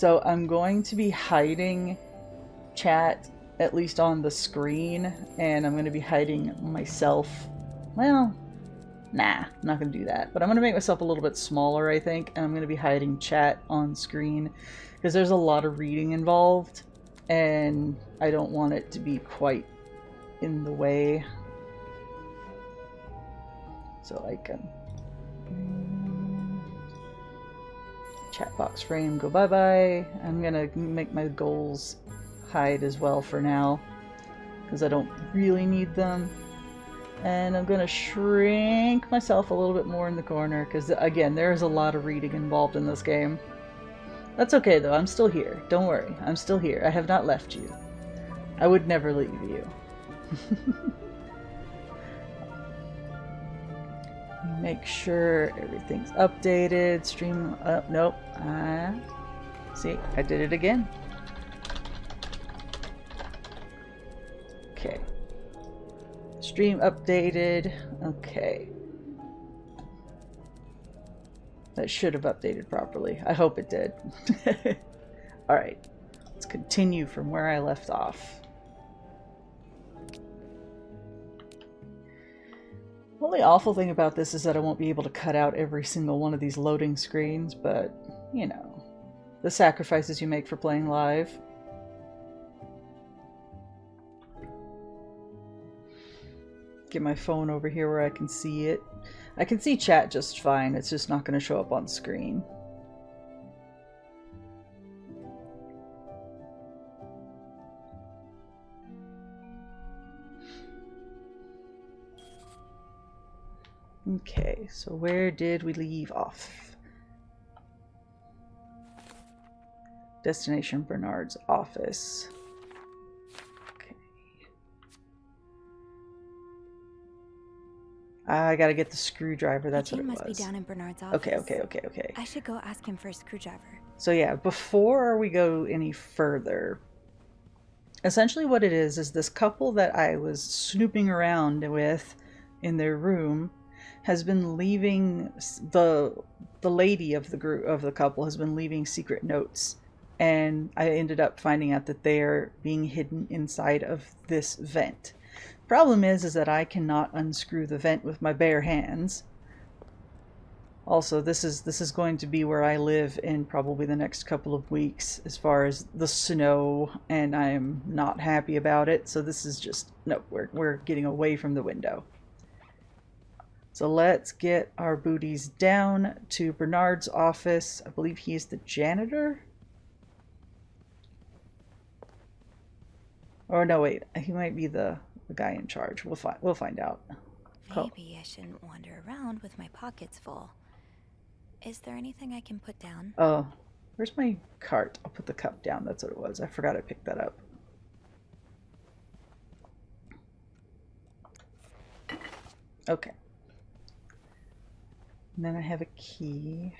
So I'm going to be hiding chat, at least on the screen, and I'm going to be hiding myself. Well, nah, I'm not going to do that. But I'm going to make myself a little bit smaller, I think, and I'm going to be hiding chat on screen because there's a lot of reading involved, and I don't want it to be quite in the way. So I can... chat box frame, go bye-bye. I'm going to make my goals hide as well for now because I don't really need them. And I'm going to shrink myself a little bit more in the corner because, again, there's a lot of reading involved in this game. That's okay, though. I'm still here. Don't worry. I'm still here. I have not left you. I would never leave you. Make sure everything's updated. Stream up. Nope. See, I did it again. Okay. Stream updated. Okay. That should have updated properly. I hope it did. Alright. Let's continue from where I left off. The only awful thing about this is that I won't be able to cut out every single one of these loading screens, but, you know, the sacrifices you make for playing live. Get my phone over here where I can see it. I can see chat just fine, it's just not going to show up on screen. Okay, so where did we leave off? Destination Bernard's office. Okay. I gotta get the screwdriver, that's what it was. Must be down in Bernard's office. Okay. I should go ask him for a screwdriver. So yeah, before we go any further, essentially what it is this couple that I was snooping around with in their room has been leaving, the lady of the group, of the couple, has been leaving secret notes, and I ended up finding out that they're being hidden inside of this vent. Problem is that I cannot unscrew the vent with my bare hands. Also, this is going to be where I live in probably the next couple of weeks as far as the snow, and I am not happy about it. So this is just, no, we're getting away from the window. So let's get our booties down to Bernard's office. I believe he is the janitor. Or no, wait, he might be the guy in charge. We'll find out. Maybe I shouldn't wander around with my pockets full. Is there anything I can put down? Oh, where's my cart? I'll put the cup down. That's what it was. I forgot I picked that up. Okay. And then I have a key.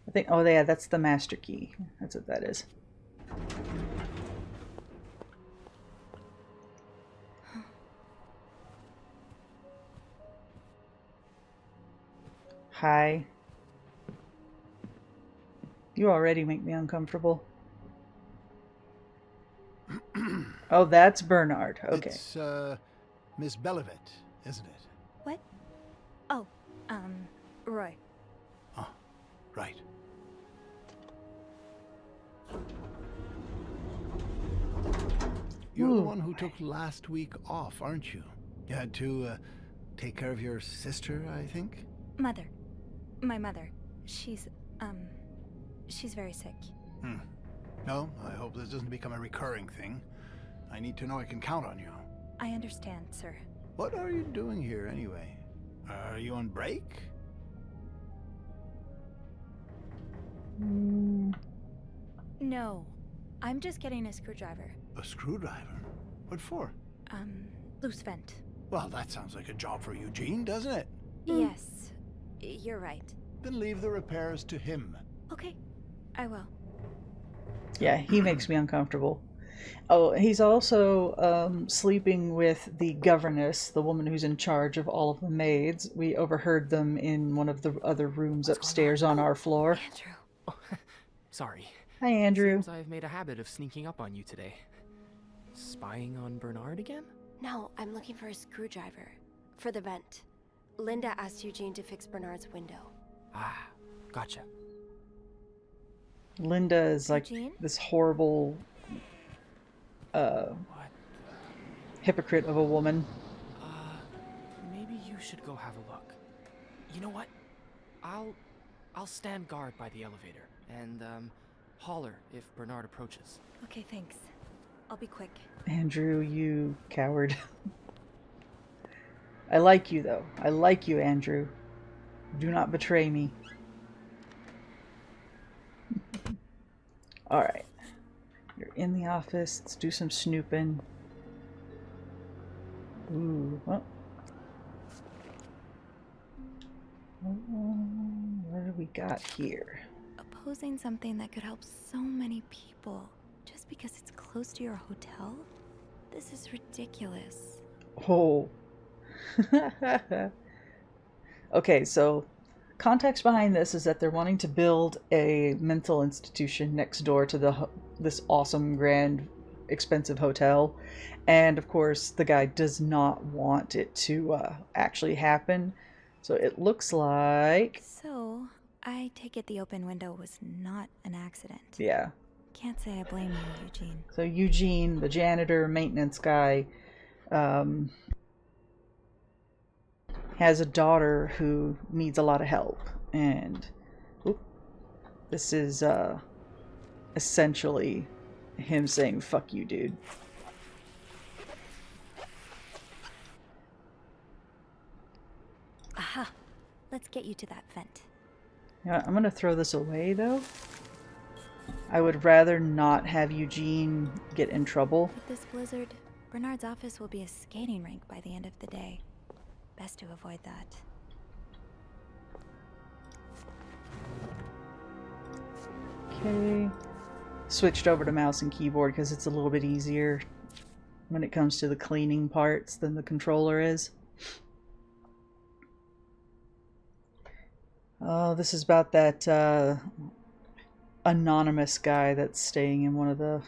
I think, oh yeah, that's the master key. That's what that is. Hi. You already make me uncomfortable. Oh, that's Bernard. Okay. It's, Miss Belivet, isn't it? What? Oh, Roy. Oh, right. You're the one who took last week off, aren't you? You had to, take care of your sister, I think? Mother. My mother. She's very sick. No, I hope this doesn't become a recurring thing. I need to know I can count on you. I understand, sir. What are you doing here, anyway? Are you on break? No. I'm just getting a screwdriver. A screwdriver? What for? Loose vent. Well, that sounds like a job for Eugene, doesn't it? Yes. You're right. Then leave the repairs to him. Okay. I will. Yeah, he makes me uncomfortable. Oh, he's also sleeping with the governess, the woman who's in charge of all of the maids. We overheard them in one of the other rooms upstairs on our floor. Andrew. sorry. Hi, Andrew. Seems I've made a habit of sneaking up on you today. Spying on Bernard again? No, I'm looking for a screwdriver. For the vent. Linda asked Eugene to fix Bernard's window. Ah, gotcha. Linda is like Eugene? this horrible What? hypocrite of a woman. Maybe you should go have a look. You know what? I'll stand guard by the elevator and holler if Bernard approaches. Okay, thanks. I'll be quick. Andrew, you coward. I like you, though. I like you, Andrew. Do not betray me. Alright. You're in the office. Let's do some snooping. Ooh, well. What do we got here? Opposing something that could help so many people just because it's close to your hotel? This is ridiculous. Oh. Okay, so context behind this is that they're wanting to build a mental institution next door to this awesome, grand, expensive hotel. And of course, the guy does not want it to actually happen. So it looks like... So, I take it the open window was not an accident. Yeah. Can't say I blame you, Eugene. So Eugene, the janitor, maintenance guy, has a daughter who needs a lot of help. And this is essentially him saying, fuck you, dude. Aha! Let's get you to that vent. Yeah, I'm gonna throw this away, though. I would rather not have Eugene get in trouble. With this blizzard, Bernard's office will be a skating rink by the end of the day. Best to avoid that. Okay. Switched over to mouse and keyboard because it's a little bit easier when it comes to the cleaning parts than the controller is. Oh, this is about that anonymous guy that's staying in one of the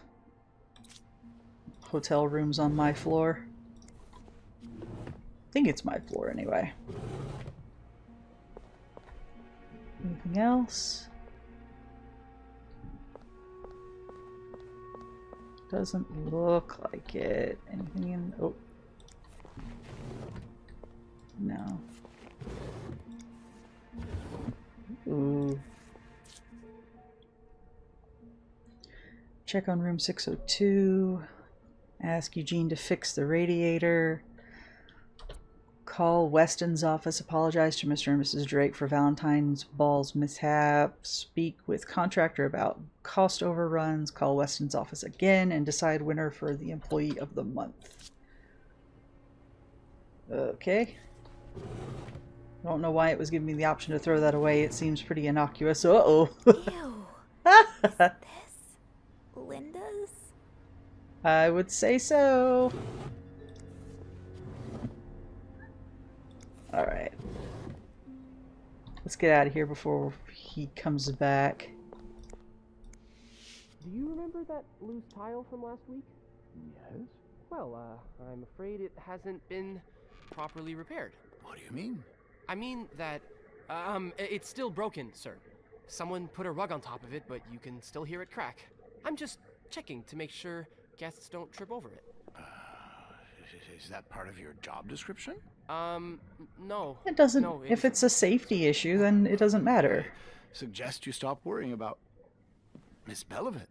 hotel rooms on my floor. I think it's my floor anyway. Anything else? Doesn't look like it. Anything in... Oh. No. Ooh. Check on room 602. Ask Eugene to fix the radiator. Call Weston's office. Apologize to Mr. and Mrs. Drake for Valentine's Ball's mishap. Speak with contractor about cost overruns. Call Weston's office again and decide winner for the employee of the month. Okay. Don't know why it was giving me the option to throw that away. It seems pretty innocuous. Uh-oh. Ew. Is this Linda's? I would say so. Alright. Let's get out of here before he comes back. Do you remember that loose tile from last week? Yes? Well, I'm afraid it hasn't been properly repaired. What do you mean? I mean that, it's still broken, sir. Someone put a rug on top of it, but you can still hear it crack. I'm just checking to make sure guests don't trip over it. Is that part of your job description? No. It doesn't. No, if it's a safety issue, then it doesn't matter. Suggest you stop worrying about Miss Belivet.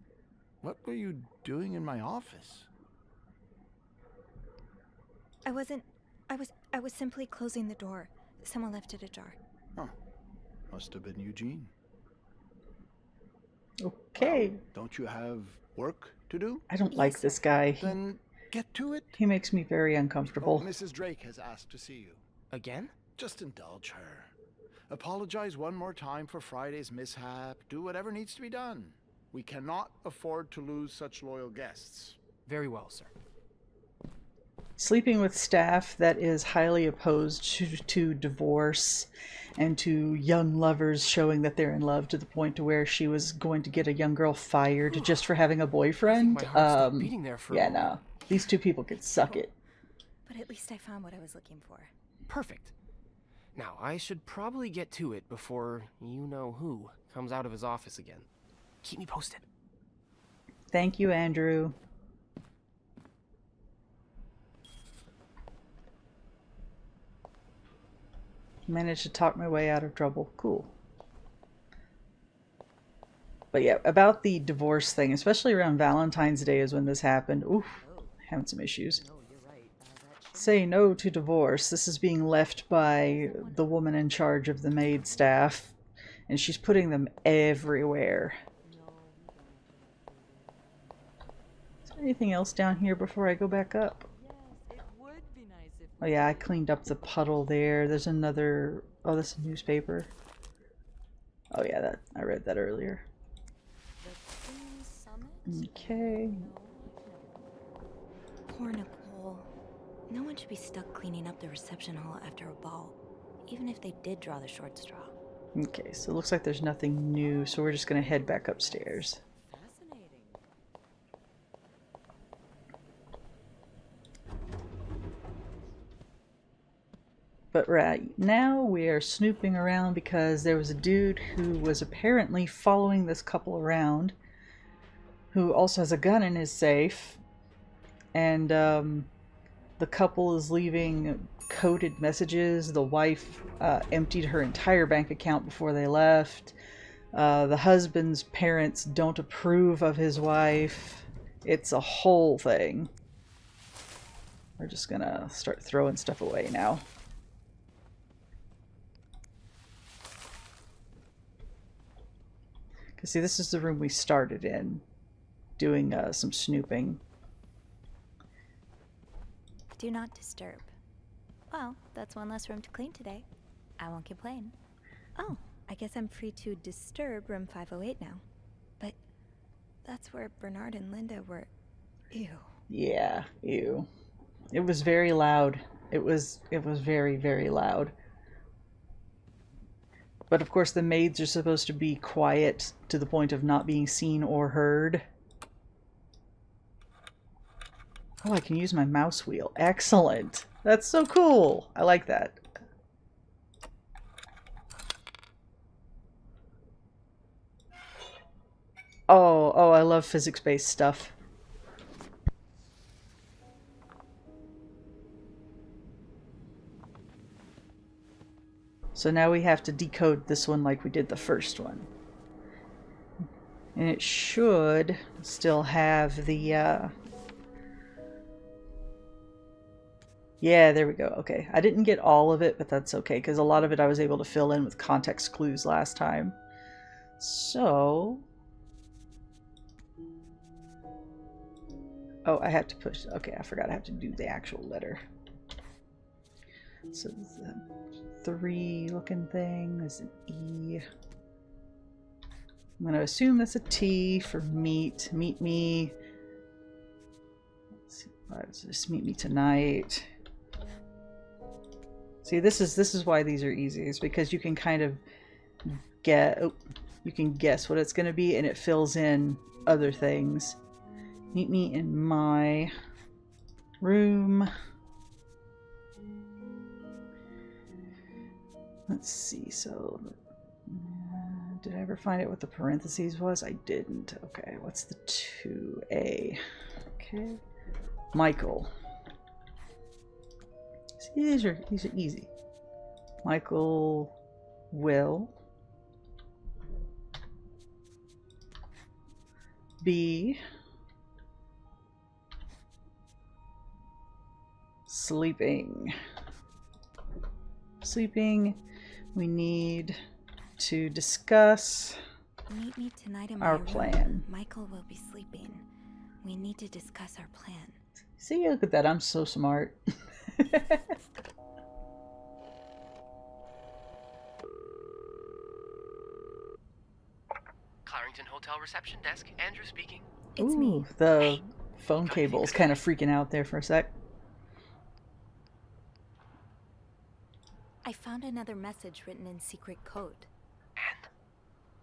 What were you doing in my office? I was simply closing the door. Someone left it ajar. Huh. Must have been Eugene. Okay. Well, don't you have work to do? I don't like this guy. Then get to it. He makes me very uncomfortable. Oh, Mrs. Drake has asked to see you. Again? Just indulge her. Apologize one more time for Friday's mishap. Do whatever needs to be done. We cannot afford to lose such loyal guests. Very well, sir. Sleeping with staff that is highly opposed to divorce and to young lovers showing that they're in love to the point to where she was going to get a young girl fired just for having a boyfriend. My heart stopped beating there for a yeah, moment. no. These two people could suck it. But at least I found what I was looking for. Perfect. Now, I should probably get to it before you-know-who comes out of his office again. Keep me posted. Thank you, Andrew. Managed to talk my way out of trouble. Cool. But yeah, about the divorce thing, especially around Valentine's Day is when this happened. Oof, having some issues. Say no to divorce. This is being left by the woman in charge of the maid staff, and she's putting them everywhere. Is there anything else down here before I go back up? Oh yeah, I cleaned up the puddle there. There's another... Oh, this is a newspaper. Oh yeah, that I read that earlier. Okay. Poor Nicole. No one should be stuck cleaning up the reception hall after a ball, even if they did draw the short straw. Okay, so it looks like there's nothing new, so we're just gonna head back upstairs. But right now we are snooping around because there was a dude who was apparently following this couple around, who also has a gun in his safe, and the couple is leaving coded messages. The wife emptied her entire bank account before they left. The husband's parents don't approve of his wife. It's a whole thing. We're just gonna start throwing stuff away now. Because see, this is the room we started in, doing some snooping. Do not disturb. Well, that's one less room to clean today. I won't complain. Oh, I guess I'm free to disturb room 508 now. But that's where Bernard and Linda were. Ew. Yeah, ew. It was very loud. It was very, very loud. But of course the maids are supposed to be quiet to the point of not being seen or heard. Oh, I can use my mouse wheel. Excellent. That's so cool. I like that. Oh, I love physics-based stuff. So now we have to decode this one like we did the first one. And it should still have the, yeah, there we go. Okay. I didn't get all of it, but that's okay, because a lot of it I was able to fill in with context clues last time. So... Oh, I have to push... Okay, I forgot I have to do the actual letter. So the 3 looking thing is an E. I'm going to assume that's a T for meet. Meet me. Let's see, just meet me tonight. See, this is why these are easy. It's because you can kind of you can guess what it's going to be, and it fills in other things. Meet me in my room. Let's see, so... did I ever find out what the parentheses was? I didn't. Okay, what's the 2A? Okay. Michael. See, these are easy. Michael will be sleeping. We need to discuss Meet me tonight in my our room. plan. Michael will be sleeping. We need to discuss our plan. See, look at that. I'm so smart. Clarrington Hotel reception desk. Andrew speaking. It's Ooh, me. the Hey, phone gotta take cable's a kind of second. freaking out there for a sec. I found another message written in secret code. And?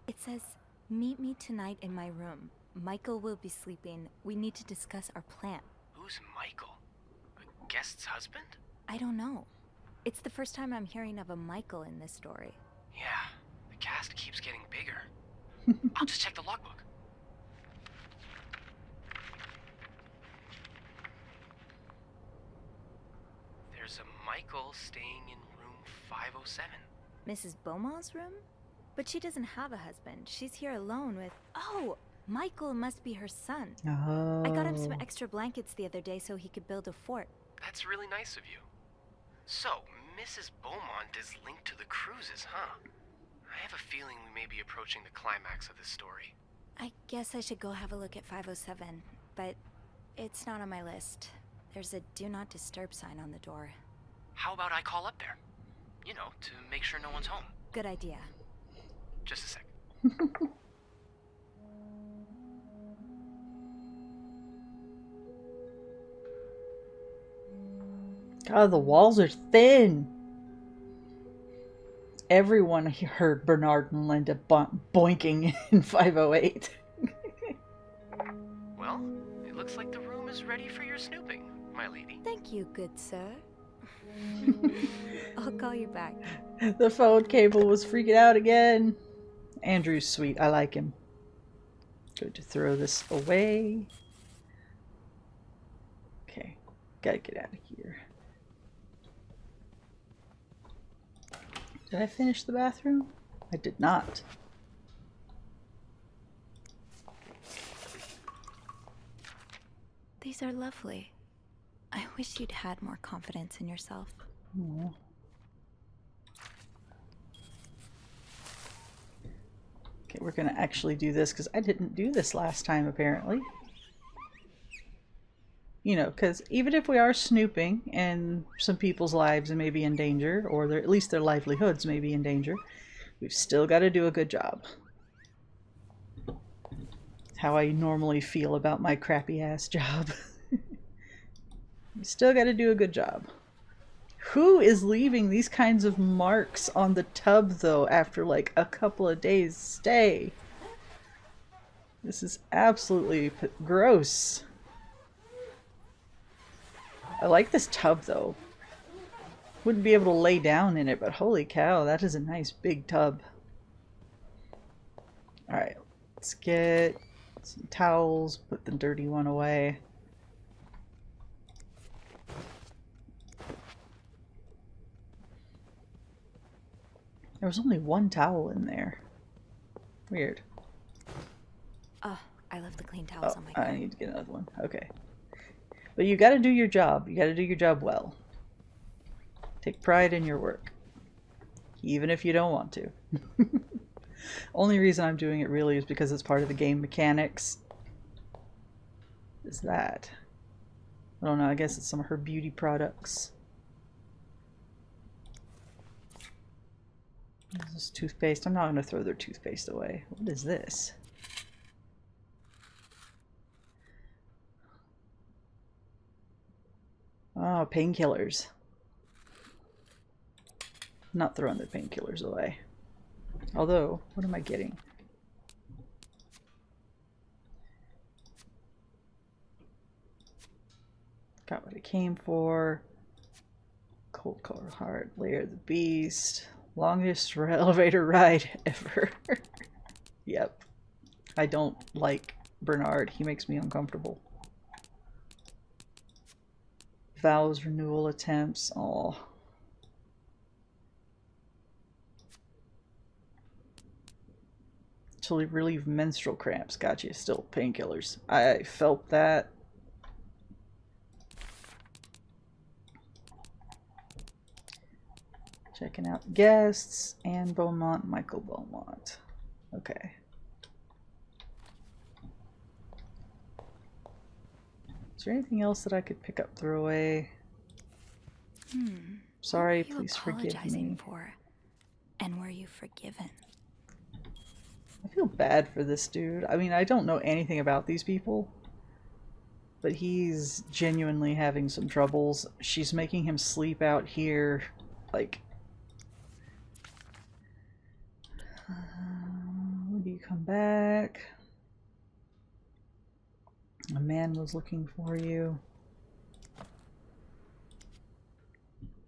It says, "Meet me tonight in my room. Michael will be sleeping. We need to discuss our plan." Who's Michael? A guest's husband? I don't know. It's the first time I'm hearing of a Michael in this story. Yeah, the cast keeps getting bigger. I'll just check the logbook. There's a Michael staying in room 507. Mrs. Beaumont's room? But she doesn't have a husband. She's here alone with... Oh! Michael must be her son. Oh. I got him some extra blankets the other day so he could build a fort. That's really nice of you. So, Mrs. Beaumont is linked to the cruises, huh? I have a feeling we may be approaching the climax of this story. I guess I should go have a look at 507, but it's not on my list. There's a do not disturb sign on the door. How about I call up there? You know, to make sure no one's home. Good idea. Just a sec. God, the walls are thin. Everyone heard Bernard and Linda boinking in 508. Well, it looks like the room is ready for your snooping, my lady. Thank you, good sir. I'll call you back. The phone cable was freaking out again. Andrew's sweet. I like him. Going to throw this away. Okay. Gotta get out of here. Did I finish the bathroom? I did not. These are lovely. I wish you'd had more confidence in yourself. Aww. Okay, we're gonna actually do this because I didn't do this last time apparently. You know, because even if we are snooping and some people's lives may be in danger, or at least their livelihoods may be in danger, we've still got to do a good job. How I normally feel about my crappy ass job. We still got to do a good job. Who is leaving these kinds of marks on the tub though after like a couple of days stay? This is absolutely gross. I like this tub though. Wouldn't be able to lay down in it, but holy cow, that is a nice big tub. Alright, let's get some towels, put the dirty one away. There was only one towel in there. Weird. Oh, I left the clean towels on my car. I need to get another one. Okay. But you gotta do your job. You gotta do your job well. Take pride in your work. Even if you don't want to. Only reason I'm doing it really is because it's part of the game mechanics. Is that? I don't know, I guess it's some of her beauty products. This is toothpaste. I'm not going to throw their toothpaste away. What is this? Oh, painkillers. Not throwing the painkillers away. Although, what am I getting? Got what it came for. Cold core heart, layer of the beast. Longest elevator ride ever. Yep. I don't like Bernard. He makes me uncomfortable. Vows renewal attempts. Oh. To relieve menstrual cramps. Gotcha. Still painkillers. I felt that. Checking out guests. Anne Beaumont, Michael Beaumont. Okay. Is there anything else that I could pick up, throw away? Sorry, please forgive me. For? And were you forgiven? I feel bad for this dude. I mean, I don't know anything about these people, but he's genuinely having some troubles. She's making him sleep out here, like, When do you come back? A man was looking for you.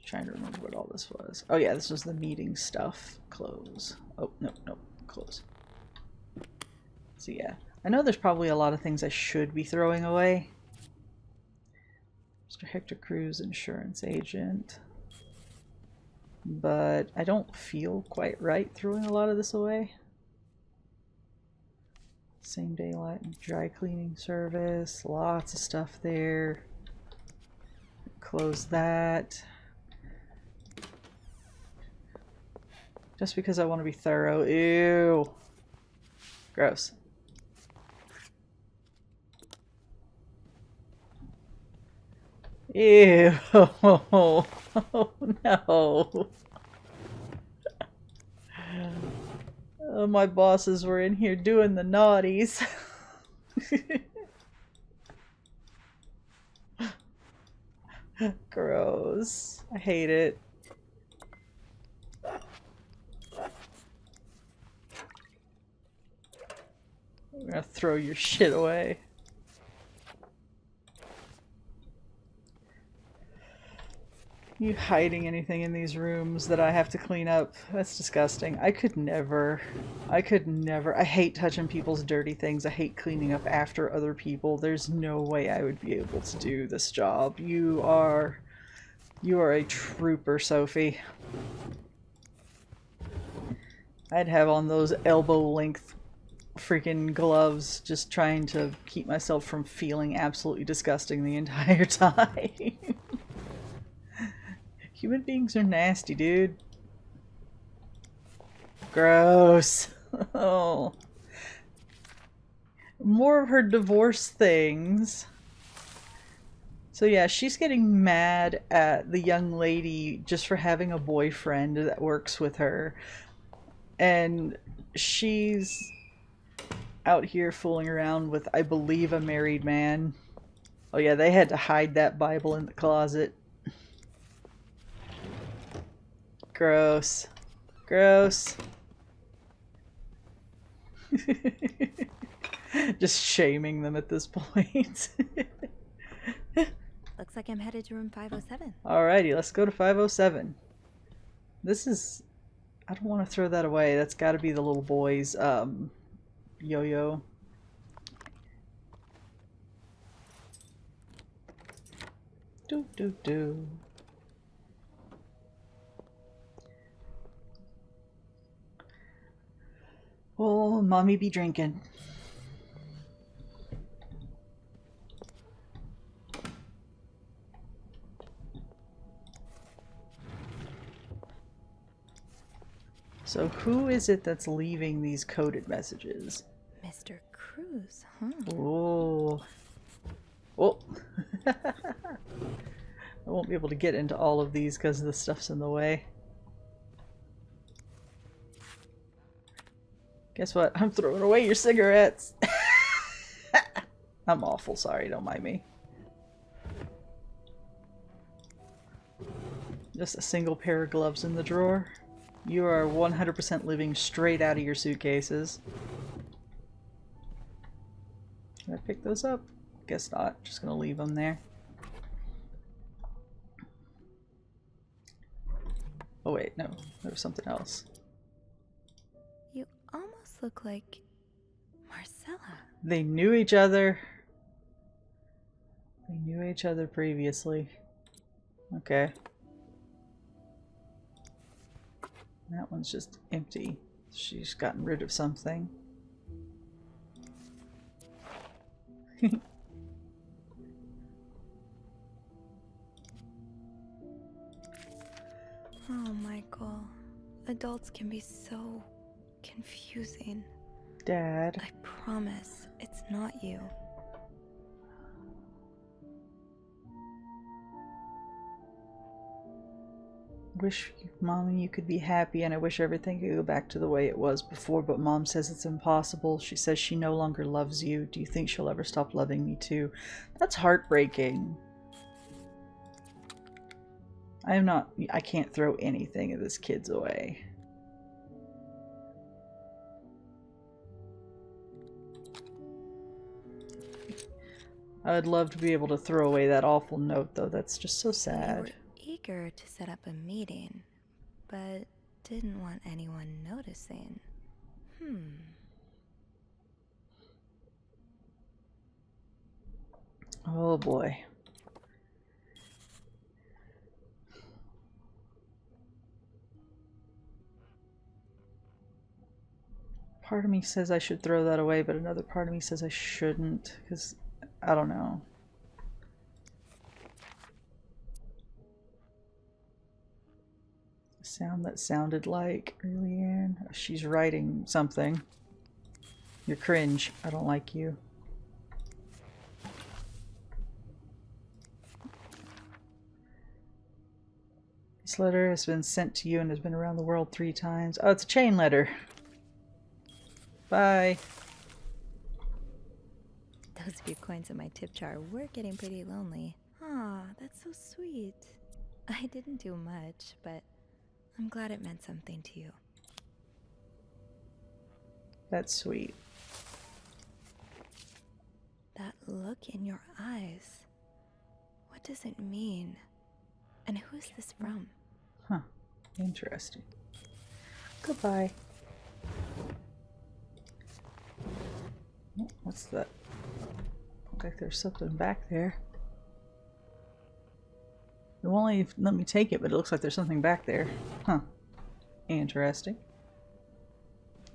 Trying to remember what all this was. Oh yeah, this was the meeting stuff. Close. Oh, no, no, close. So yeah, I know there's probably a lot of things I should be throwing away. Mr. Hector Cruz, insurance agent. But I don't feel quite right throwing a lot of this away. Same day light and dry cleaning service. Lots of stuff there. Close that. Just because I want to be thorough. Ew. Gross. Ew. Oh no. Oh, my bosses were in here doing the naughties. Gross. I hate it. I'm gonna throw your shit away. You hiding anything in these rooms that I have to clean up? That's disgusting. I could never. I could never. I hate touching people's dirty things. I hate cleaning up after other people. There's no way I would be able to do this job. You are a trooper, Sophie. I'd have on those elbow length freaking gloves just trying to keep myself from feeling absolutely disgusting the entire time. Human beings are nasty, dude. Gross. Oh. More of her divorce things. So yeah, she's getting mad at the young lady just for having a boyfriend that works with her. And she's out here fooling around with, I believe, a married man. Oh yeah, they had to hide that Bible in the closet. Gross. Gross. Just shaming them at this point. Looks like I'm headed to room 507. Alrighty, let's go to 507. This is... I don't want to throw that away. That's got to be the little boy's yo-yo. Do. Oh, mommy be drinking. So who is it that's leaving these coded messages? Mr. Cruz, huh? Oh. Oh. I won't be able to get into all of these because the stuff's in the way. Guess what? I'm throwing away your cigarettes. I'm awful sorry, don't mind me. Just a single pair of gloves in the drawer. You are 100% living straight out of your suitcases. Can I pick those up? Guess not. Just gonna leave them there. Oh wait, no. There was something else. You almost look like Marcella. They knew each other. They knew each other previously. Okay. That one's just empty. She's gotten rid of something. Oh, Michael. Adults can be so confusing. Dad. I promise it's not you. Wish, Mommy, you could be happy, and I wish everything could go back to the way it was before, but Mom says it's impossible. She says she no longer loves you. Do you think she'll ever stop loving me too? That's heartbreaking. I can't throw anything of this kid's away. I'd love to be able to throw away that awful note, though. That's just so So you were sad. eager to set up a meeting, but didn't want anyone noticing. Oh boy. Part of me says I should throw that away, but another part of me says I shouldn't, because I don't know. Sound that sounded like Leanne. She's writing something. You're cringe. I don't like you. This letter has been sent to you and has been around the world 3 times. Oh, it's a chain letter. Bye. Those few coins in my tip jar were getting pretty lonely. Aw, that's so sweet. I didn't do much, but I'm glad it meant something to you. That's sweet. That look in your eyes. What does it mean? And who is this from? Huh. Interesting. Goodbye. Oh, what's that? Looks like there's something back there. It won't even let me take it, but it looks like there's something back there. Huh. Interesting.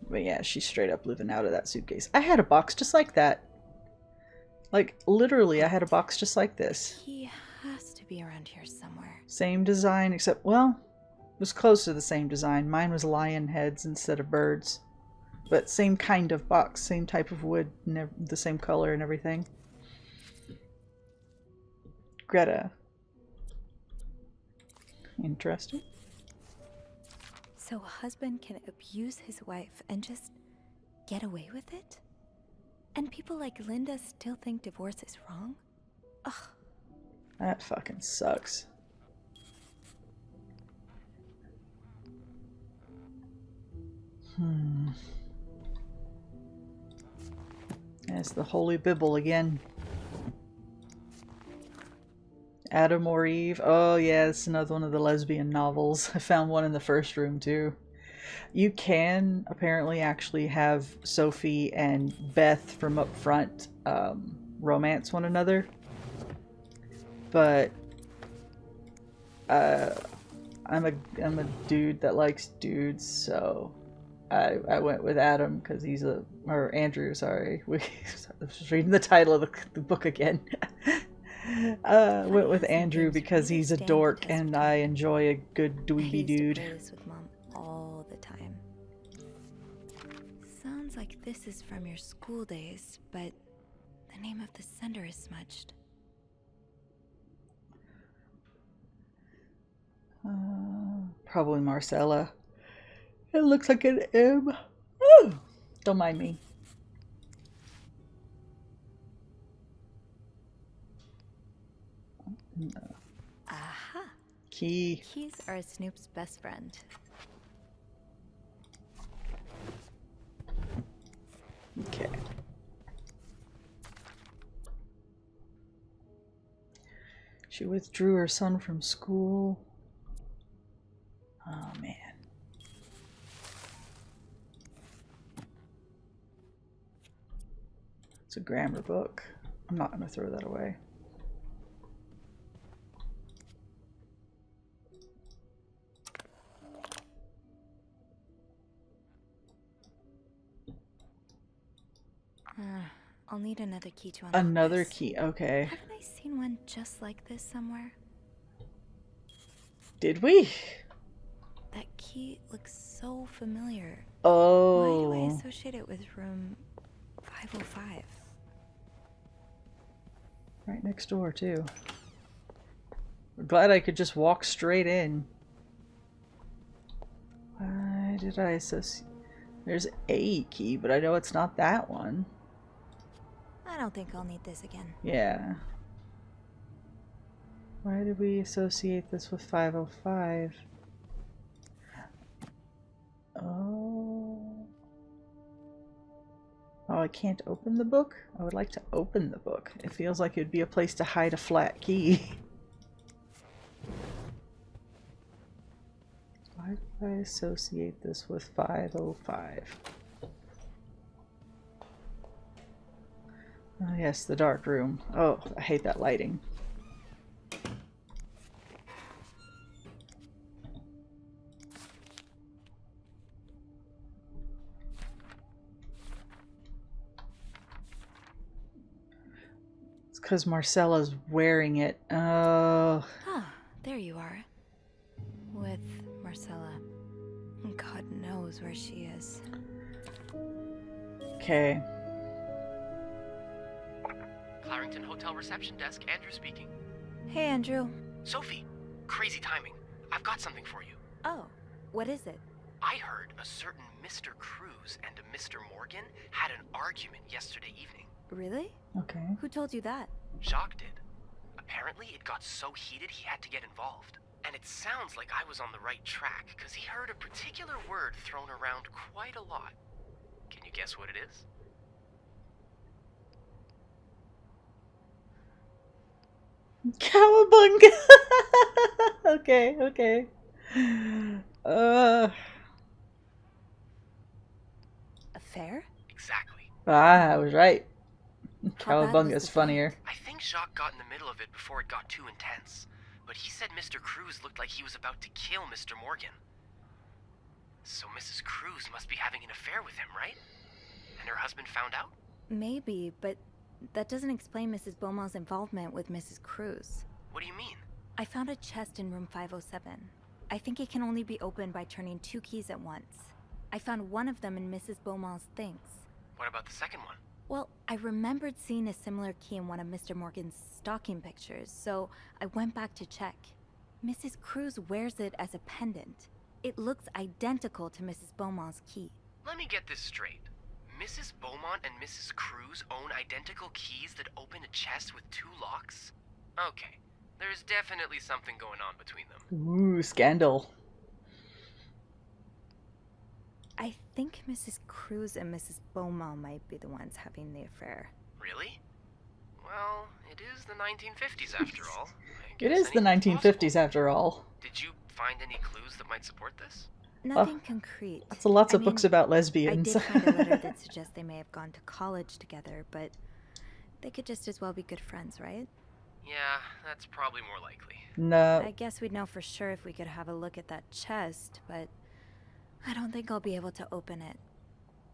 But yeah, she's straight up living out of that suitcase. I had a box just like that. Like, literally, I had a box just like this. He has to be around here somewhere. Same design, except, well, it was close to the same design. Mine was lion heads instead of birds. But same kind of box, same type of wood, the same color and everything. Greta. Interesting. So a husband can abuse his wife and just get away with it? And people like Linda still think divorce is wrong? Ugh. That fucking sucks. That's the Holy Bible again. Adam or Eve. Oh yeah, it's another one of the lesbian novels. I found one in the first room too. You can apparently actually have Sophie and Beth from up front romance one another. But I'm a dude that likes dudes, so I went with Adam because he's or Andrew, sorry. I was reading the title of the book again. Went with Andrew because he's a dork and I enjoy a good dweeby dude. I used to play this with Mom all the time. Sounds like this is from your school days, but the name of the sender is smudged. Probably Marcella. It looks like an M. Oh, don't mind me. No. Aha! Key. Keys are Snoop's best friend. Okay. She withdrew her son from school. Oh man. It's a grammar book. I'm not going to throw that away. I'll need another key to unlock Another this. key, okay. Haven't I seen one just like this somewhere? Did we? That key looks so familiar. Oh. Why do I associate it with room 505? Right next door, too. We're glad I could just walk straight in. Why did I associate? There's a key, but I know it's not that one. I don't think I'll need this again. Yeah. Why did we associate this with 505? Oh. Oh I can't open the book? I would like to open the book. It feels like it would be a place to hide a flat key. Why do I associate this with 505? Oh yes, the dark room. Oh, I hate that lighting. It's because Marcella's wearing it. Oh. Ah, there you are. With Marcella. God knows where she is. Okay. Clarrington Hotel reception desk, Andrew speaking. Hey, Andrew. Sophie, crazy timing. I've got something for you. Oh, what is it? I heard a certain Mr. Cruz and a Mr. Morgan had an argument yesterday evening. Really? Okay. Who told you that? Jacques did. Apparently, it got so heated he had to get involved. And it sounds like I was on the right track, because he heard a particular word thrown around quite a lot. Can you guess what it is? Cowabunga! Okay, okay. Affair? Exactly. I was right. How bad was Cowabunga's the funnier. fight? I think Jacques got in the middle of it before it got too intense. But he said Mr. Cruz looked like he was about to kill Mr. Morgan. So Mrs. Cruz must be having an affair with him, right? And her husband found out? Maybe, but that doesn't explain Mrs. Beaumont's involvement with Mrs. Cruz. What do you mean? I found a chest in room 507. I think it can only be opened by turning 2 keys at once. I found one of them in Mrs. Beaumont's things. What about the second one? Well, I remembered seeing a similar key in one of Mr. Morgan's stocking pictures, so I went back to check. Mrs. Cruz wears it as a pendant. It looks identical to Mrs. Beaumont's key. Let me get this straight. Mrs. Beaumont and Mrs. Cruz own identical keys that open a chest with 2 locks? Okay, there's definitely something going on between them. Ooh, scandal. I think Mrs. Cruz and Mrs. Beaumont might be the ones having the affair. Really? Well, it is the 1950s after all. It is the 1950s after all. Did you find any clues that might support this? Nothing concrete. Lots I of books mean, about I lesbians. did find a letter that suggests they may have gone to college together, but they could just as well be good friends, right? Yeah, that's probably more likely. No. I guess we'd know for sure if we could have a look at that chest, but I don't think I'll be able to open it.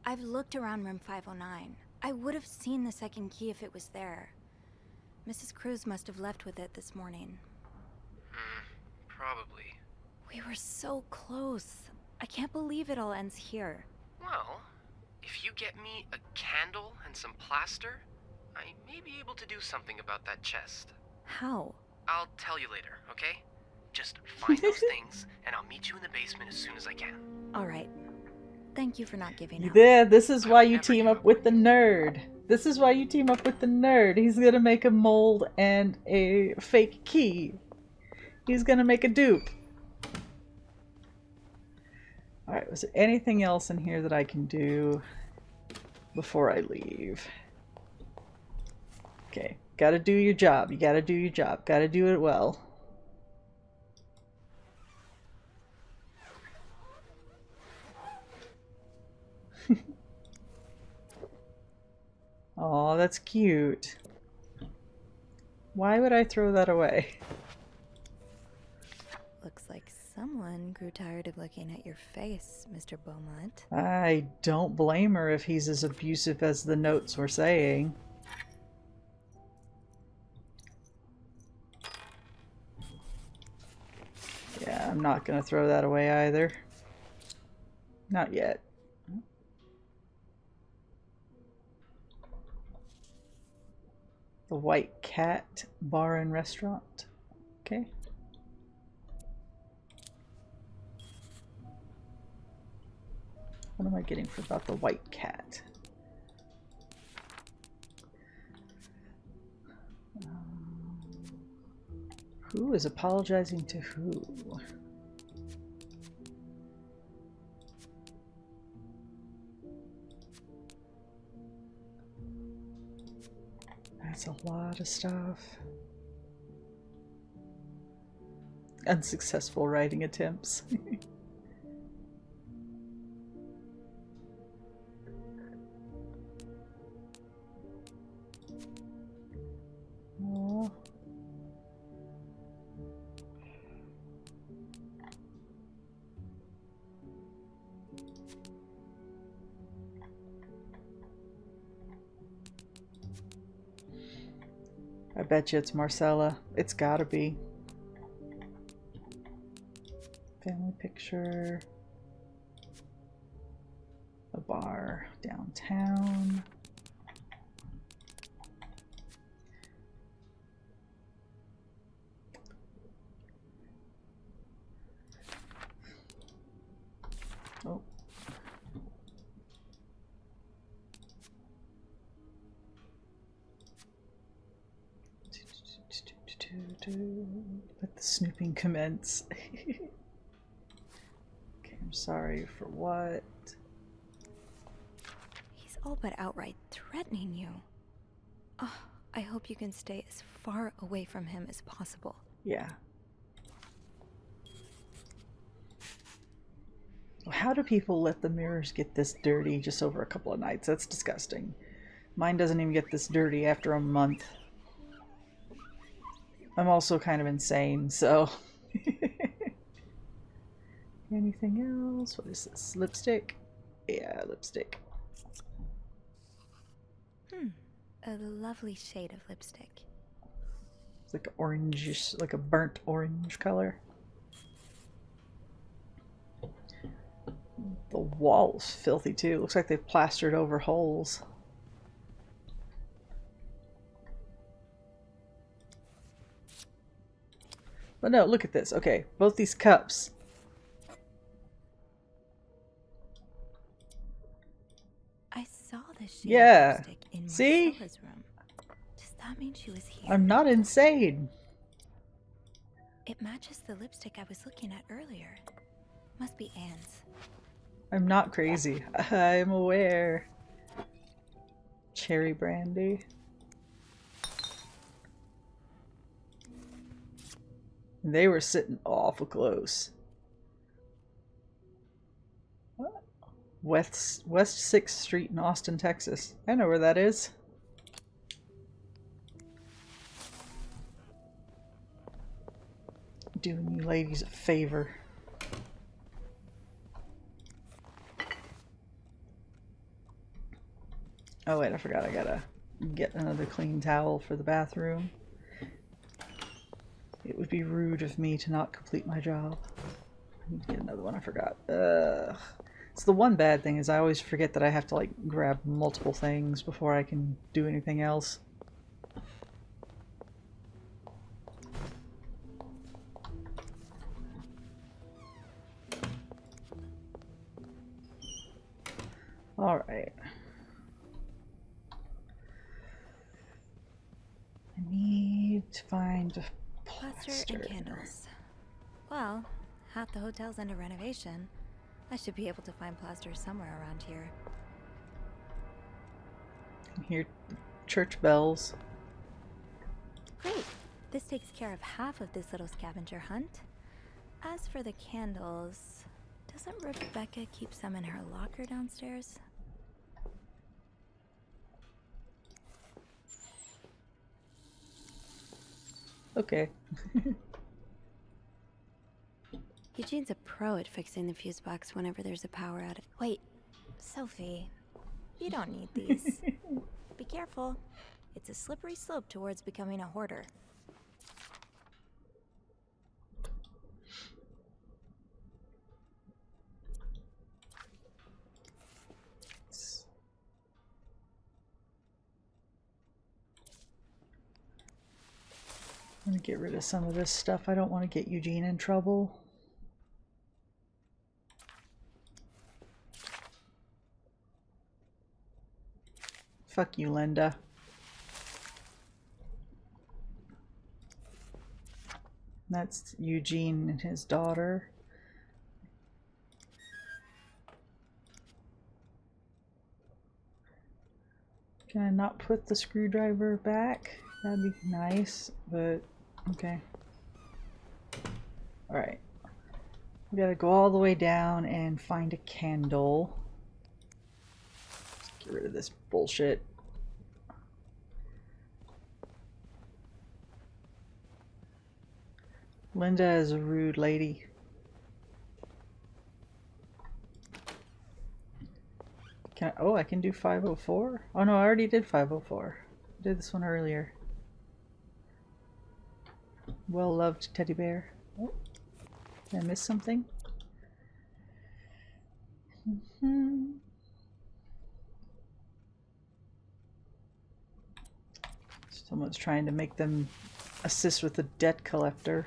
I've looked around room 509. I would have seen the second key if it was there. Mrs. Cruz must have left with it this morning. Probably. We were so close. I can't believe it all ends here. Well, if you get me a candle and some plaster, I may be able to do something about that chest. How? I'll tell you later, okay? Just find those things, and I'll meet you in the basement as soon as I can. All right. Thank you for not giving up. Yeah, this is why you team up with the nerd. This is why you team up with the nerd. He's gonna make a mold and a fake key. He's gonna make a dupe. Alright, was there anything else in here that I can do before I leave? Okay, gotta do your job. You gotta do your job. Gotta do it well. Oh, that's cute. Why would I throw that away? Looks like someone grew tired of looking at your face, Mr. Beaumont. I don't blame her if he's as abusive as the notes were saying. Yeah, I'm not gonna throw that away either. Not yet. The White Cat Bar and Restaurant. Okay. What am I getting for about the White Cat? Who is apologizing to who? That's a lot of stuff. Unsuccessful writing attempts. Oh. I bet you it's Marcella. It's gotta be. Family picture. A bar downtown. Oh. Let the snooping commence. Okay, I'm sorry for what? He's all but outright threatening you. Oh, I hope you can stay as far away from him as possible. Yeah. How do people let the mirrors get this dirty just over a couple of nights? That's disgusting. Mine doesn't even get this dirty after a month. I'm also kind of insane, so... Anything else? What is this? Lipstick? Yeah, lipstick. A lovely shade of lipstick. It's like orange, like a burnt orange color. The wall's filthy too. Looks like they've plastered over holes. But no, look at this. Okay, both these cups. I saw this shade Yeah. of lipstick in See? Marcella's room. Does that mean she was here? I'm not insane. It matches the lipstick I was looking at earlier. Must be Anne's. I'm not crazy. I'm aware. Cherry brandy. They were sitting awful close. What? West 6th Street in Austin, Texas. I know where that is. Doing you ladies a favor. Oh wait, I forgot I gotta get another clean towel for the bathroom. It would be rude of me to not complete my job. I need to get another one, I forgot. It's the one bad thing is I always forget that I have to like grab multiple things before I can do anything else. Alright. I need to find a Plaster and candles. Well, half the hotel's under renovation. I should be able to find plaster somewhere around here. I hear church bells. Great! This takes care of half of this little scavenger hunt. As for the candles, doesn't Rebecca keep some in her locker downstairs? Okay. Eugene's a pro at fixing the fuse box whenever there's a power outage. Wait, Sophie, you don't need these. Be careful. It's a slippery slope towards becoming a hoarder. I'm gonna get rid of some of this stuff. I don't want to get Eugene in trouble. Fuck you, Linda. That's Eugene and his daughter. Can I not put the screwdriver back? That'd be nice, but okay. Alright. We gotta go all the way down and find a candle. Let's get rid of this bullshit. Linda is a rude lady. Oh, I can do 504? Oh no, I already did 504. I did this one earlier. Well-loved teddy bear. Oh, did I miss something? Someone's trying to make them assist with the debt collector.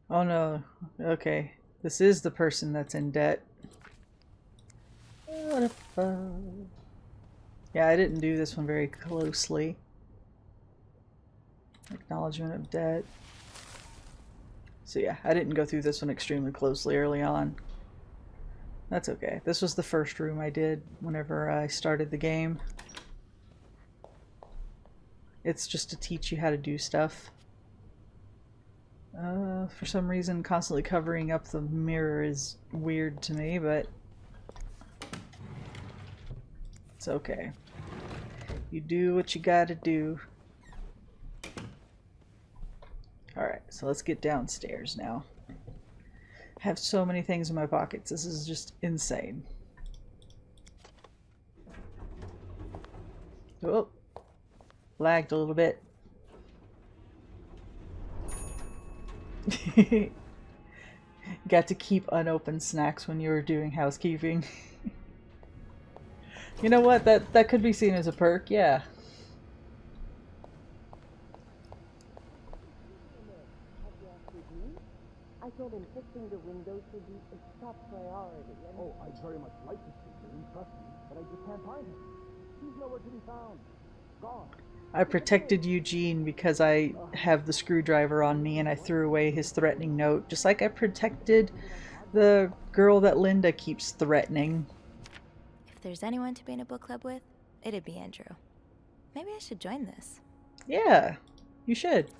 Oh no, okay. This is the person that's in debt. What the fuck? Yeah, I didn't do this one very closely. Acknowledgement of debt. So yeah, I didn't go through this one extremely closely early on. That's okay. This was the first room I did whenever I started the game. It's just to teach you how to do stuff. For some reason, constantly covering up the mirror is weird to me, but it's okay. You do what you gotta do. Alright, so let's get downstairs now. I have so many things in my pockets. This is just insane. Oh, lagged a little bit. Got to keep unopened snacks when you were doing housekeeping. You know what? That could be seen as a perk, yeah. I told him fixing the windows should be a top priority. Oh, I'd very much like to speak to him, trust me, but I just can't find him. He's nowhere to be found. Gone. I protected Eugene because I have the screwdriver on me and I threw away his threatening note, just like I protected the girl that Linda keeps threatening. If there's anyone to be in a book club with, it'd be Andrew. Maybe I should join this. Yeah, you should.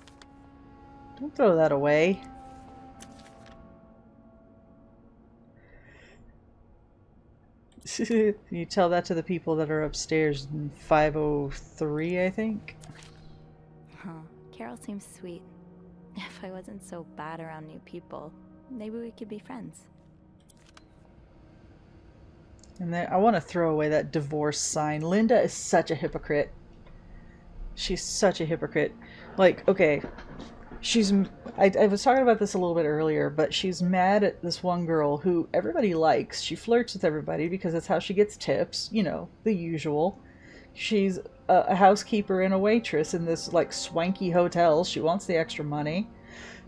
Don't throw that away. You tell that to the people that are upstairs in 503, I think. Huh. Carol seems sweet. If I wasn't so bad around new people, maybe we could be friends. And then I want to throw away that divorce sign. Linda is such a hypocrite. She's such a hypocrite. Like, okay, I was talking about this a little bit earlier, but she's mad at this one girl who everybody likes. She flirts with everybody because that's how she gets tips, you know, the usual. She's a housekeeper and a waitress in this, like, swanky hotel. She wants the extra money.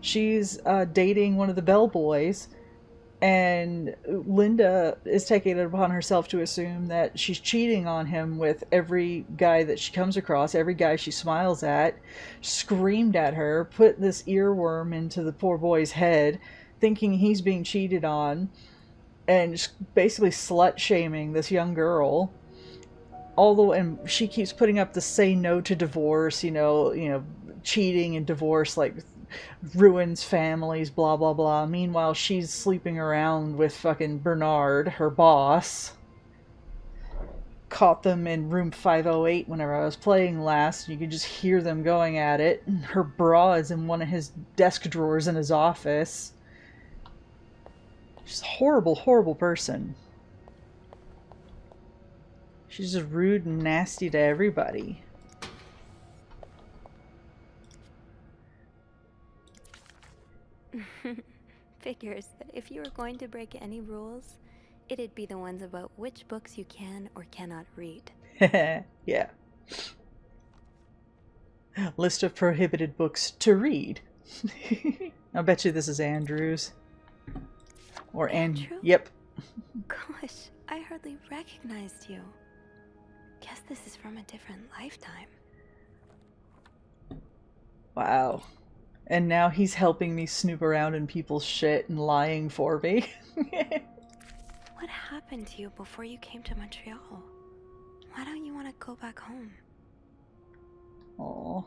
She's dating one of the bellboys, and Linda is taking it upon herself to assume that she's cheating on him with every guy that she comes across, every guy she smiles at, screamed at her, put this earworm into the poor boy's head, thinking he's being cheated on, and just basically slut-shaming this young girl. And she keeps putting up the say no to divorce, you know, cheating and divorce, like, ruins families, blah blah blah. Meanwhile, she's sleeping around with fucking Bernard, her boss. Caught them in room 508 whenever I was playing last. You could just hear them going at it. Her bra is in one of his desk drawers in his office. She's a horrible, horrible person. She's just rude and nasty to everybody. Figures that if you were going to break any rules, it'd be the ones about which books you can or cannot read. Yeah. List of prohibited books to read. I bet you this is Andrew's. Or Andrew? Yep. Gosh, I hardly recognized you. Guess this is from a different lifetime. Wow. And now he's helping me snoop around in people's shit and lying for me. What happened to you before you came to Montreal? Why don't you want to go back home? Aw.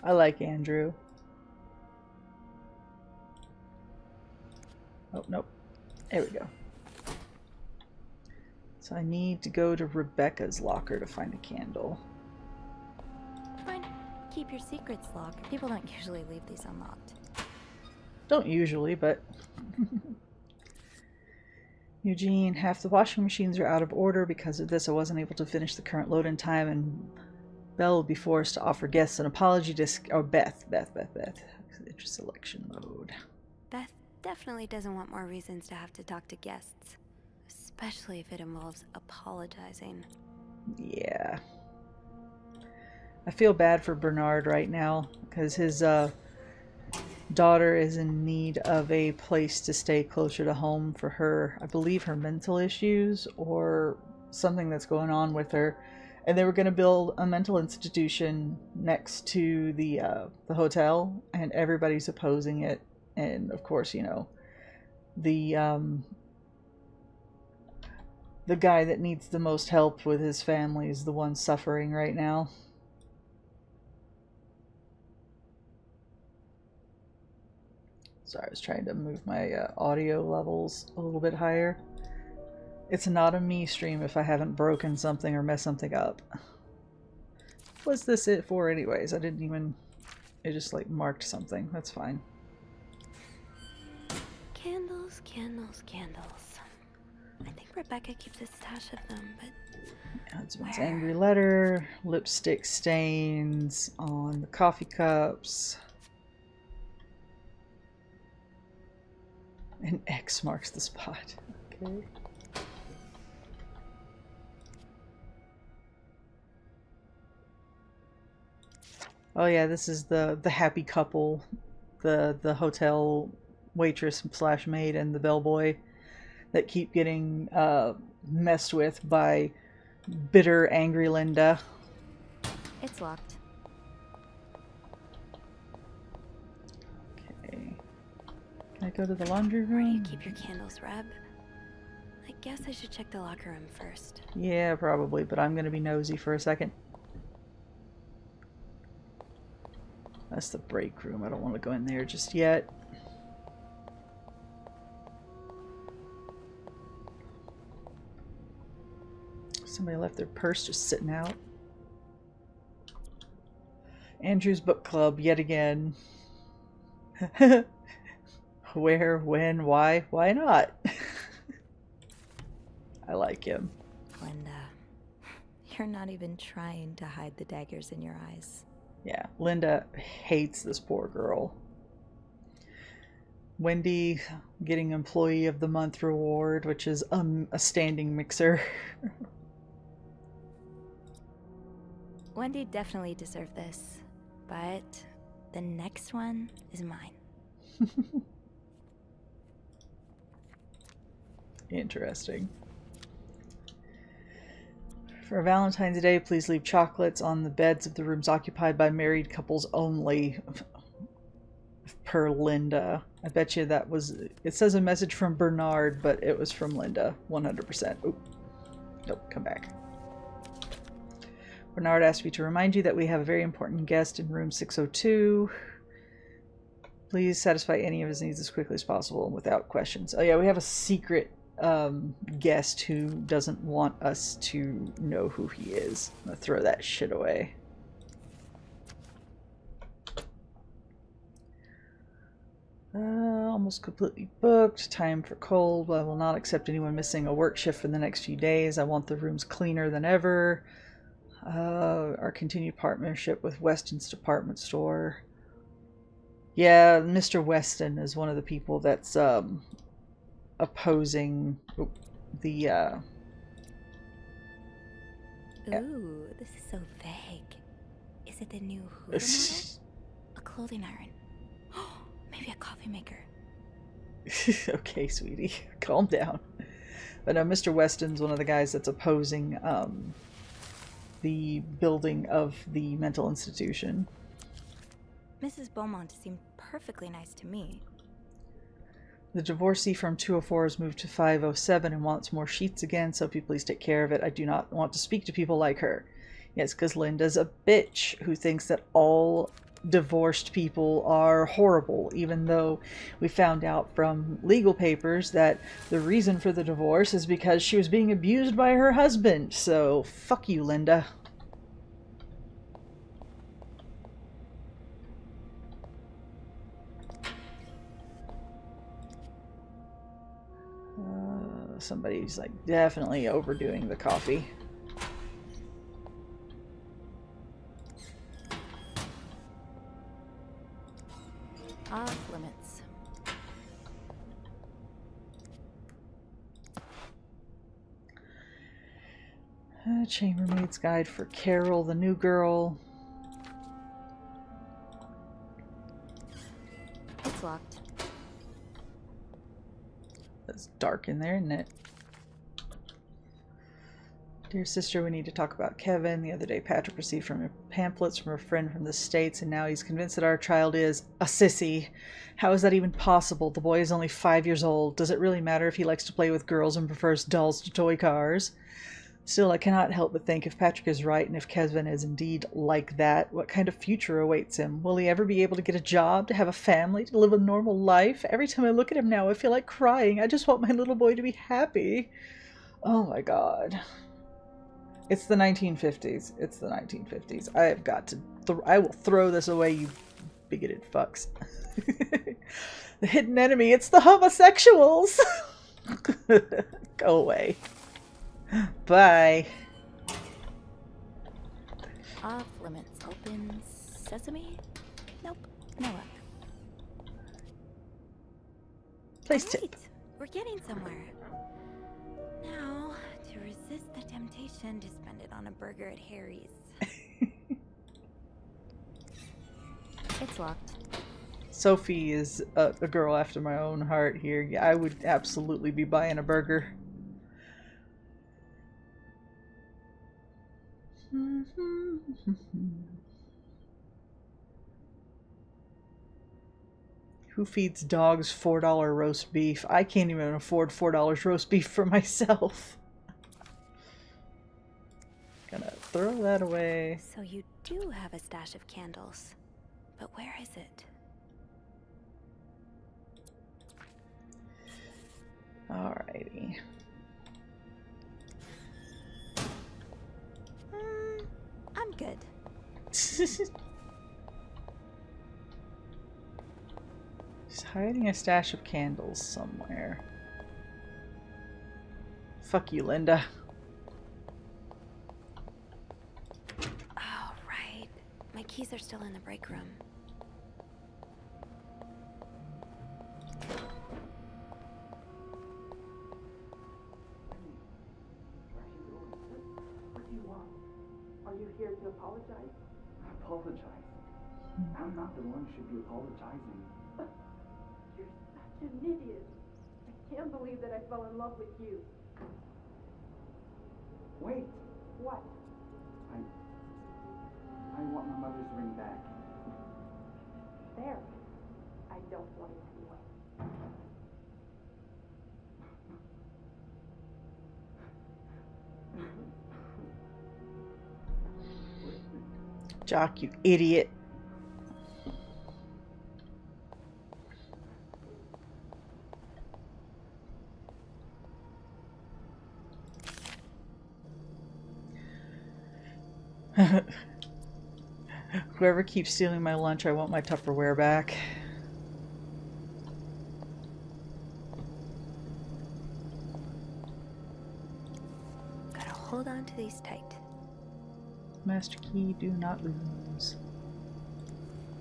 I like Andrew. Oh, nope. There we go. So I need to go to Rebecca's locker to find a candle. Fine. Keep your secrets locked. People don't usually leave these unlocked. Don't usually, but... Eugene, half the washing machines are out of order. Because of this, I wasn't able to finish the current load in time, and Belle will be forced to offer guests an apology disc. Oh, Beth. It's selection mode. Beth definitely doesn't want more reasons to have to talk to guests. Especially if it involves apologizing. Yeah. I feel bad for Bernard right now, because his daughter is in need of a place to stay closer to home for her, I believe, her mental issues or something that's going on with her. And they were going to build a mental institution next to the hotel, and everybody's opposing it. And of course, you know, the guy that needs the most help with his family is the one suffering right now. Sorry, I was trying to move my audio levels a little bit higher. It's not a me stream if I haven't broken something or messed something up. What's this it for anyways? I didn't even... It just like marked something. That's fine. Candles, candles, candles. I think Rebecca keeps a stash of them, but... Husband's angry letter, lipstick stains on the coffee cups. An X marks the spot. Okay. Oh yeah, this is the happy couple, the hotel waitress slash maid and the bellboy that keep getting messed with by bitter, angry Linda. It's locked. Okay. Can I go to the laundry room? Where do you keep your candles, Reb? I guess I should check the locker room first. Yeah, probably, but I'm gonna be nosy for a second. That's the break room. I don't want to go in there just yet. Somebody left their purse just sitting out. Andrew's book club yet again. Where, when, why? Why not? I like him. Linda, you're not even trying to hide the daggers in your eyes. Yeah, Linda hates this poor girl. Wendy getting Employee of the Month reward, which is a standing mixer. Wendy definitely deserved this, but the next one is mine. Interesting. For Valentine's Day, please leave chocolates on the beds of the rooms occupied by married couples only. Per Linda. I bet you that was... It says a message from Bernard, but it was from Linda. 100%. Oop. Nope, come back. Bernard asked me to remind you that we have a very important guest in room 602. Please satisfy any of his needs as quickly as possible and without questions. Oh yeah, we have a secret guest who doesn't want us to know who he is. I'm gonna throw that shit away. Almost completely booked. Time for cold. I will not accept anyone missing a work shift for the next few days. I want the rooms cleaner than ever. Our continued partnership with Weston's department store. Yeah, Mr. Weston is one of the people that's opposing the Ooh, this is so vague. Is it the new Huda model? A clothing iron. Maybe a coffee maker. Okay, sweetie, calm down. But no, Mr. Weston's one of the guys that's opposing the building of the mental institution. Mrs. Beaumont seemed perfectly nice to me. The divorcee from 204 has moved to 507 and wants more sheets again, so if you please take care of it. I do not want to speak to people like her. Yes, because Linda's a bitch who thinks that all divorced people are horrible, even though we found out from legal papers that the reason for the divorce is because she was being abused by her husband. So, fuck you, Linda. Somebody's like definitely overdoing the coffee. Off limits. Chambermaid's Guide for Carol, the new girl. It's locked. It's dark in there, isn't it? Dear sister, we need to talk about Kevin. The other day, Patrick received pamphlets from a friend from the States, and now he's convinced that our child is a sissy. How is that even possible? The boy is only 5 years old. Does it really matter if he likes to play with girls and prefers dolls to toy cars? Still, I cannot help but think if Patrick is right, and if Kevin is indeed like that, what kind of future awaits him? Will he ever be able to get a job, to have a family, to live a normal life? Every time I look at him now, I feel like crying. I just want my little boy to be happy. Oh my god. It's the 1950s. It's the 1950s. I have got to... I will throw this away, you bigoted fucks. The hidden enemy. It's the homosexuals! Go away. Bye. Off limits. Open sesame? Nope. No luck. Place tip. We're getting somewhere. Now, to resist the temptation to spend it on a burger at Harry's. It's locked. Sophie is a girl after my own heart here. Yeah, I would absolutely be buying a burger. Who feeds dogs $4 roast beef? I can't even afford $4 roast beef for myself. Gonna throw that away. So you do have a stash of candles. But where is it? Alrighty. I'm good. She's hiding a stash of candles somewhere. Fuck you, Linda. Oh, right. My keys are still in the break room. Are you here to apologize? Apologize? I'm not the one who should be apologizing. You're such an idiot. I can't believe that I fell in love with you. Wait, What? I want my mother's ring back. There. I don't want it anyway. Jock, you idiot. Whoever keeps stealing my lunch, I want my Tupperware back. Gotta hold on to these tight. Master key, do not lose.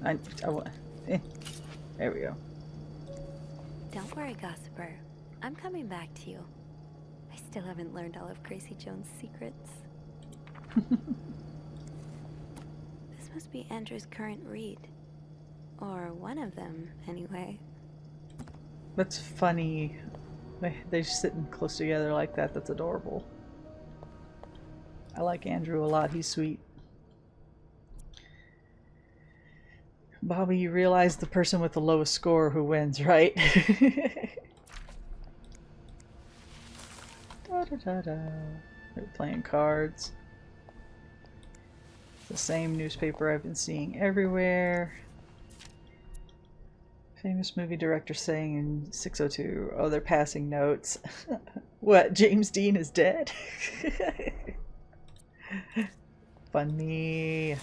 There we go. Don't worry, gossiper. I'm coming back to you. I still haven't learned all of Gracie Jones' secrets. This must be Andrew's current read. Or one of them, anyway. That's funny. They're sitting close together like that. That's adorable. I like Andrew a lot. He's sweet. Bobby, you realize the person with the lowest score who wins, right? Da, da, da, da. They're playing cards. The same newspaper I've been seeing everywhere. Famous movie director saying in 602, oh, they're passing notes. What, James Dean is dead? Funny.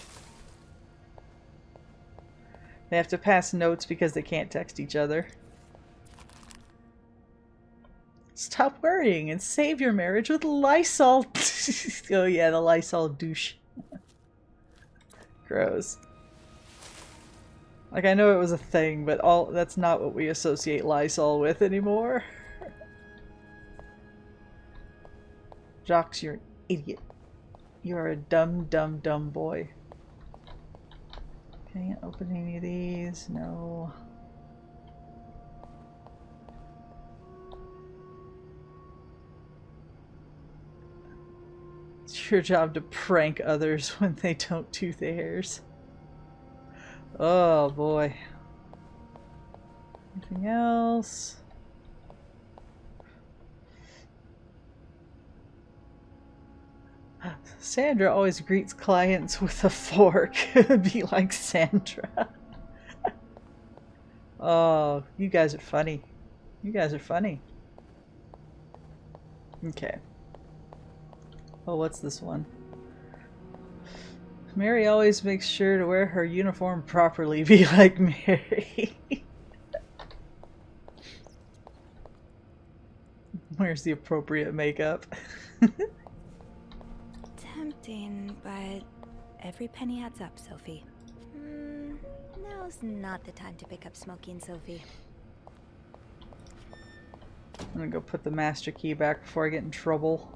They have to pass notes because they can't text each other. Stop worrying and save your marriage with Lysol. Oh yeah, the Lysol douche. Gross. Like, I know it was a thing, but that's not what we associate Lysol with anymore. Jocks, you're an idiot. You are a dumb, dumb, dumb boy. Can't open any of these. No. It's your job to prank others when they don't do theirs. Oh boy. Anything else? Sandra always greets clients with a fork. It would be like Sandra. Oh, you guys are funny. You guys are funny. Okay. Oh, what's this one? Mary always makes sure to wear her uniform properly. Be like Mary. Where's the appropriate makeup? Tempting, but every penny adds up, Sophie. Now's not the time to pick up smoking, Sophie. I'm gonna go put the master key back before I get in trouble.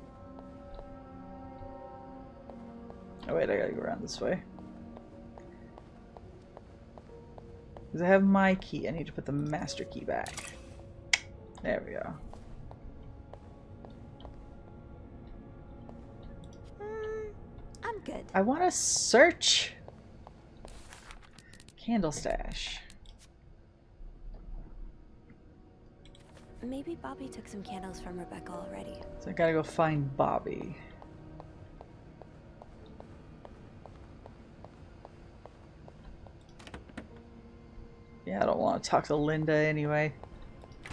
Oh wait, I gotta go around this way. Because I have my key, I need to put the master key back. There we go. I'm good. I want to search. Candle stash. Maybe Bobby took some candles from Rebecca already. So I gotta go find Bobby. Yeah, I don't want to talk to Linda anyway.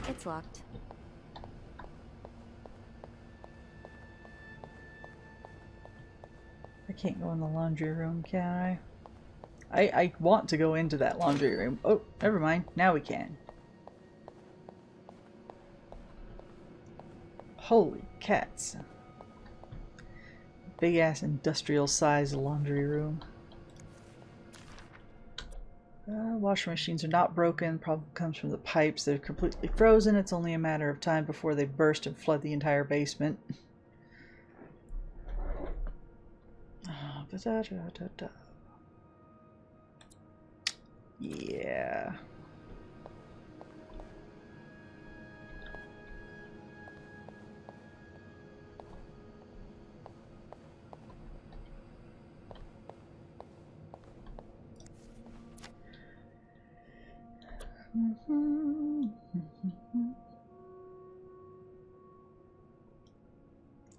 It's locked. I can't go in the laundry room, can I? I want to go into that laundry room. Oh, never mind. Now we can. Holy cats. Big ass industrial sized laundry room. Washing machines are not broken. Problem comes from the pipes. They're completely frozen. It's only a matter of time before they burst and flood the entire basement. Yeah.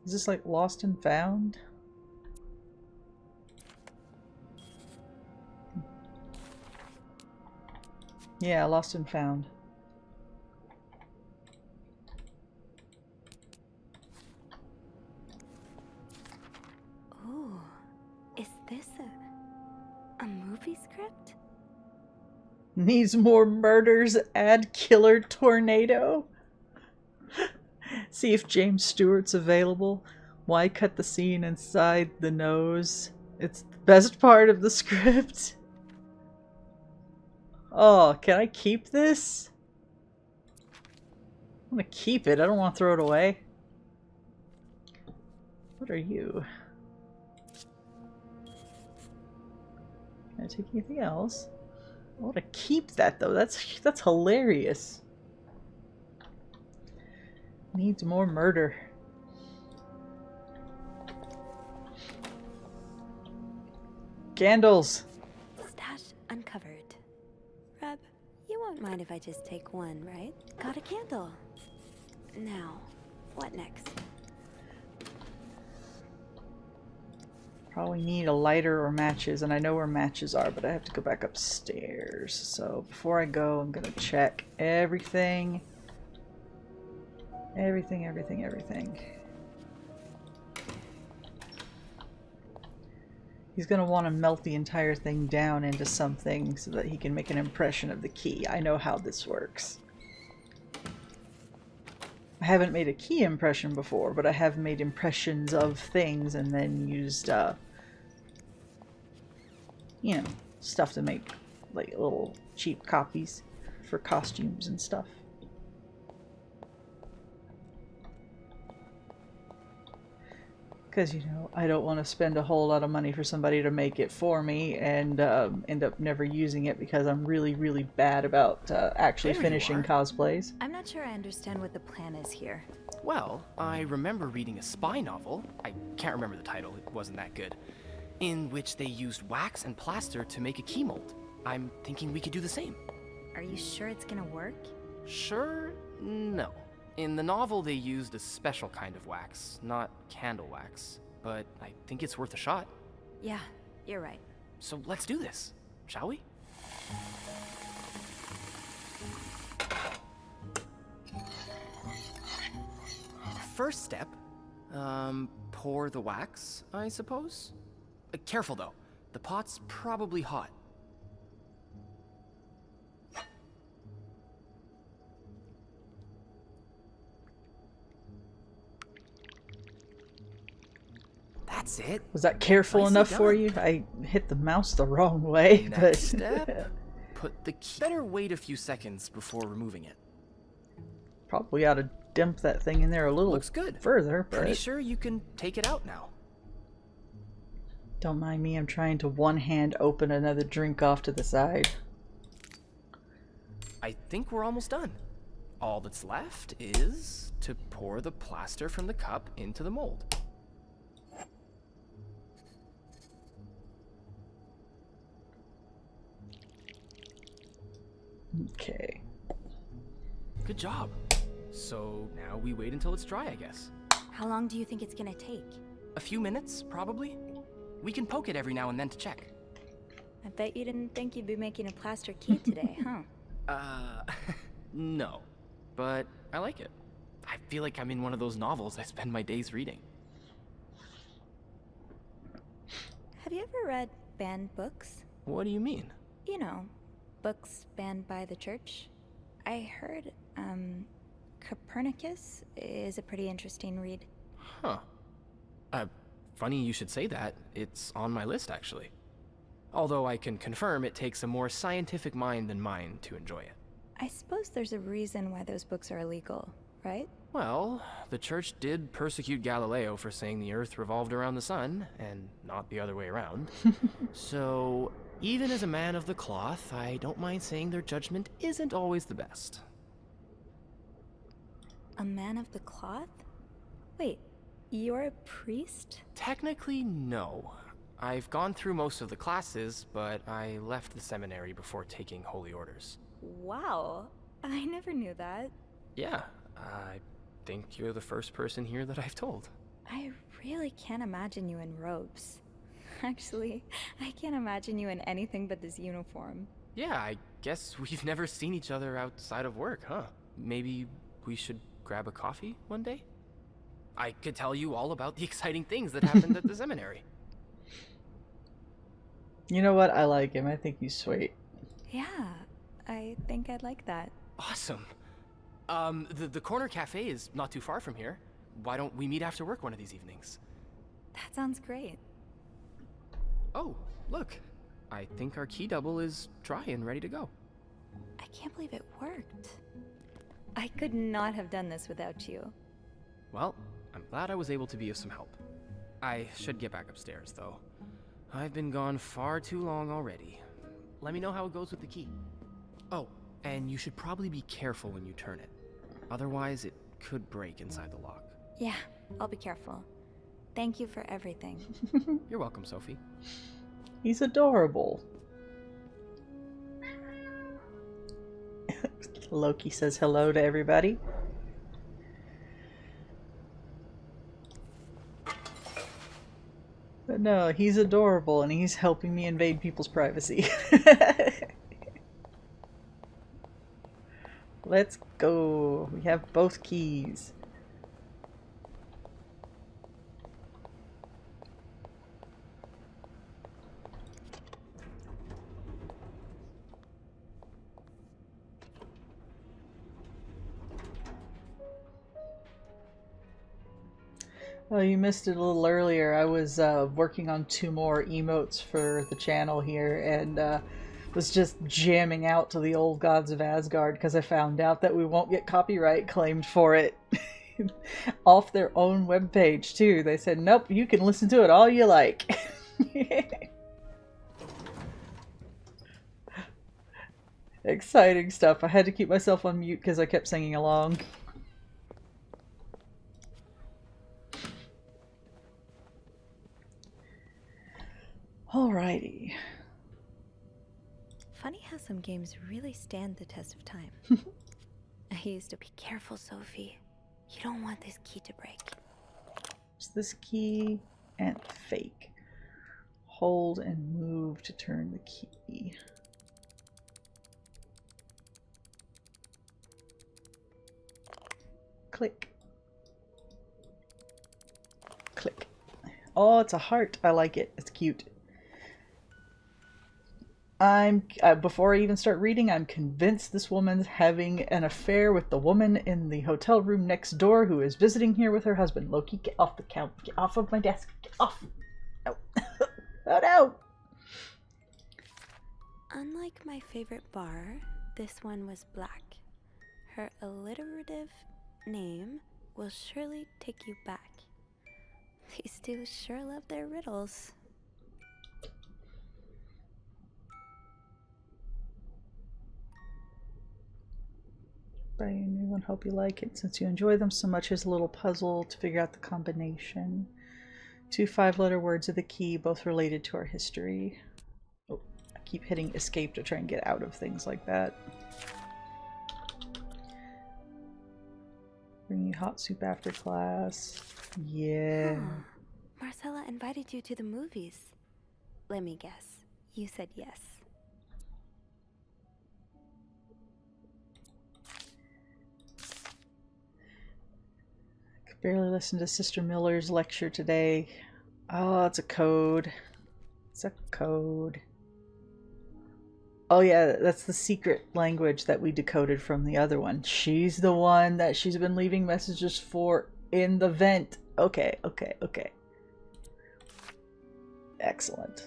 Is this like Lost and Found? Yeah, Lost and Found. Ooh, is this a movie script? Needs more murders, add killer tornado. See if James Stewart's available. Why cut the scene inside the nose? It's the best part of the script. Oh, can I keep this? I want to keep it. I don't want to throw it away. What are you? Can I take anything else? I want to keep that though. That's hilarious. Needs more murder. Candles! Stash uncovered. Reb, you won't mind if I just take one, right? Got a candle. Now, what next? Probably need a lighter or matches, and I know where matches are, but I have to go back upstairs. So before I go, I'm gonna check everything. Everything. He's gonna want to melt the entire thing down into something so that he can make an impression of the key. I know how this works. I haven't made a key impression before, but I have made impressions of things and then used, you know, stuff to make like little cheap copies for costumes and stuff. Because, you know, I don't want to spend a whole lot of money for somebody to make it for me and end up never using it because I'm really, really bad about actually finishing cosplays. I'm not sure I understand what the plan is here. Well, I remember reading a spy novel, I can't remember the title, it wasn't that good, in which they used wax and plaster to make a key mold. I'm thinking we could do the same. Are you sure it's gonna work? Sure? No. In the novel, they used a special kind of wax, not candle wax. But I think it's worth a shot. Yeah, you're right. So let's do this, shall we? First step, pour the wax, I suppose? Careful though, the pot's probably hot. That's it. Was that careful Nicely enough for done. you? I hit the mouse the wrong way. Next But step, put the key. Better wait a few seconds before removing it. probably ought to dump that thing in there a little Looks good. further. Pretty But sure you can take it out now. don't mind me, I'm trying to one hand open another drink off to the side. I think we're almost done. All that's left is to pour the plaster from the cup into the mold. Okay. Good job. So now we wait until it's dry, I guess. How long do you think it's gonna take? A few minutes, probably. We can poke it every now and then to check. I bet you didn't think you'd be making a plaster key today, huh? No. But I like it. I feel like I'm in one of those novels I spend my days reading. Have you ever read banned books? What do you mean? You know, books banned by the church. I heard, Copernicus is a pretty interesting read. Huh. Funny you should say that. It's on my list, actually. Although I can confirm it takes a more scientific mind than mine to enjoy it. I suppose there's a reason why those books are illegal, right? Well, the church did persecute Galileo for saying the Earth revolved around the sun, and not the other way around. So, even as a man of the cloth, I don't mind saying their judgment isn't always the best. A man of the cloth? Wait, you're a priest? Technically, no. I've gone through most of the classes, but I left the seminary before taking holy orders. Wow, I never knew that. Yeah, I think you're the first person here that I've told. I really can't imagine you in robes. Actually, I can't imagine you in anything but this uniform. Yeah, I guess we've never seen each other outside of work, huh? Maybe we should grab a coffee one day? I could tell you all about the exciting things that happened at the seminary. You know what? I like him. I think he's sweet. Yeah, I think I'd like that. Awesome. The corner cafe is not too far from here. Why don't we meet after work one of these evenings? That sounds great. Oh, look. I think our key double is dry and ready to go. I can't believe it worked. I could not have done this without you. Well, I'm glad I was able to be of some help. I should get back upstairs, though. I've been gone far too long already. Let me know how it goes with the key. Oh, and you should probably be careful when you turn it. Otherwise, it could break inside the lock. Yeah, I'll be careful. Thank you for everything. You're welcome, Sophie. He's adorable. Loki says hello to everybody. But no, he's adorable and he's helping me invade people's privacy. Let's go. We have both keys. Oh, you missed it a little earlier. I was working on 2 more emotes for the channel here and was just jamming out to the old gods of Asgard because I found out that we won't get copyright claimed for it. Off their own webpage too. They said, nope, you can listen to it all you like. Exciting stuff. I had to keep myself on mute because I kept singing along. Alrighty. Funny how some games really stand the test of time. I used to be careful, Sophie. You don't want this key to break. It's this key and fake. Hold and move to turn the key. Click. Click. Oh, it's a heart. I like it. It's cute. Before I even start reading, I'm convinced this woman's having an affair with the woman in the hotel room next door who is visiting here with her husband. Loki, get off the couch. Get off of my desk. Get off. No. Oh no. Unlike my favorite bar, this one was black. Her alliterative name will surely take you back. These two sure love their riddles. Buy you a new one. Hope you like it. Since you enjoy them so much, here's a little puzzle to figure out the combination. 2 5-letter words of the key, both related to our history. Oh, I keep hitting escape to try and get out of things like that. Bring you hot soup after class. Yeah. Huh. Marcella invited you to the movies. Let me guess. You said yes. Barely listened to Sister Miller's lecture today. Oh, it's a code. It's a code. Oh yeah, that's the secret language that we decoded from the other one. She's the one that she's been leaving messages for in the vent. Okay, okay, okay. Excellent.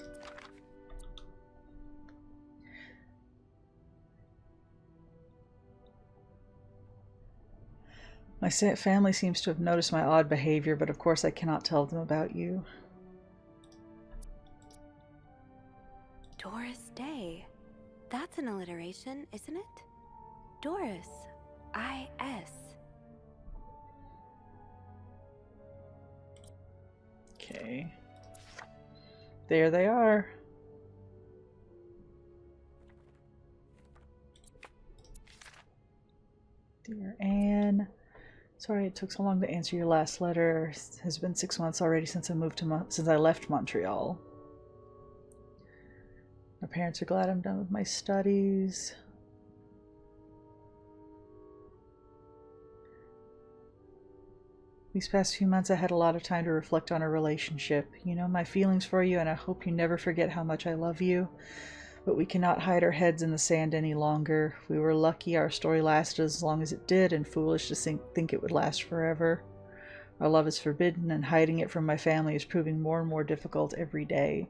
My family seems to have noticed my odd behavior, but of course I cannot tell them about you. Doris Day. That's an alliteration, isn't it? Doris. I-S. Okay. There they are. Dear Anne. Sorry it took so long to answer your last letter. It has been 6 months already since I left Montreal. My parents are glad I'm done with my studies. These past few months I had a lot of time to reflect on our relationship. You know my feelings for you, and I hope you never forget how much I love you. But we cannot hide our heads in the sand any longer. We were lucky our story lasted as long as it did, and foolish to think it would last forever. Our love is forbidden, and hiding it from my family is proving more and more difficult every day.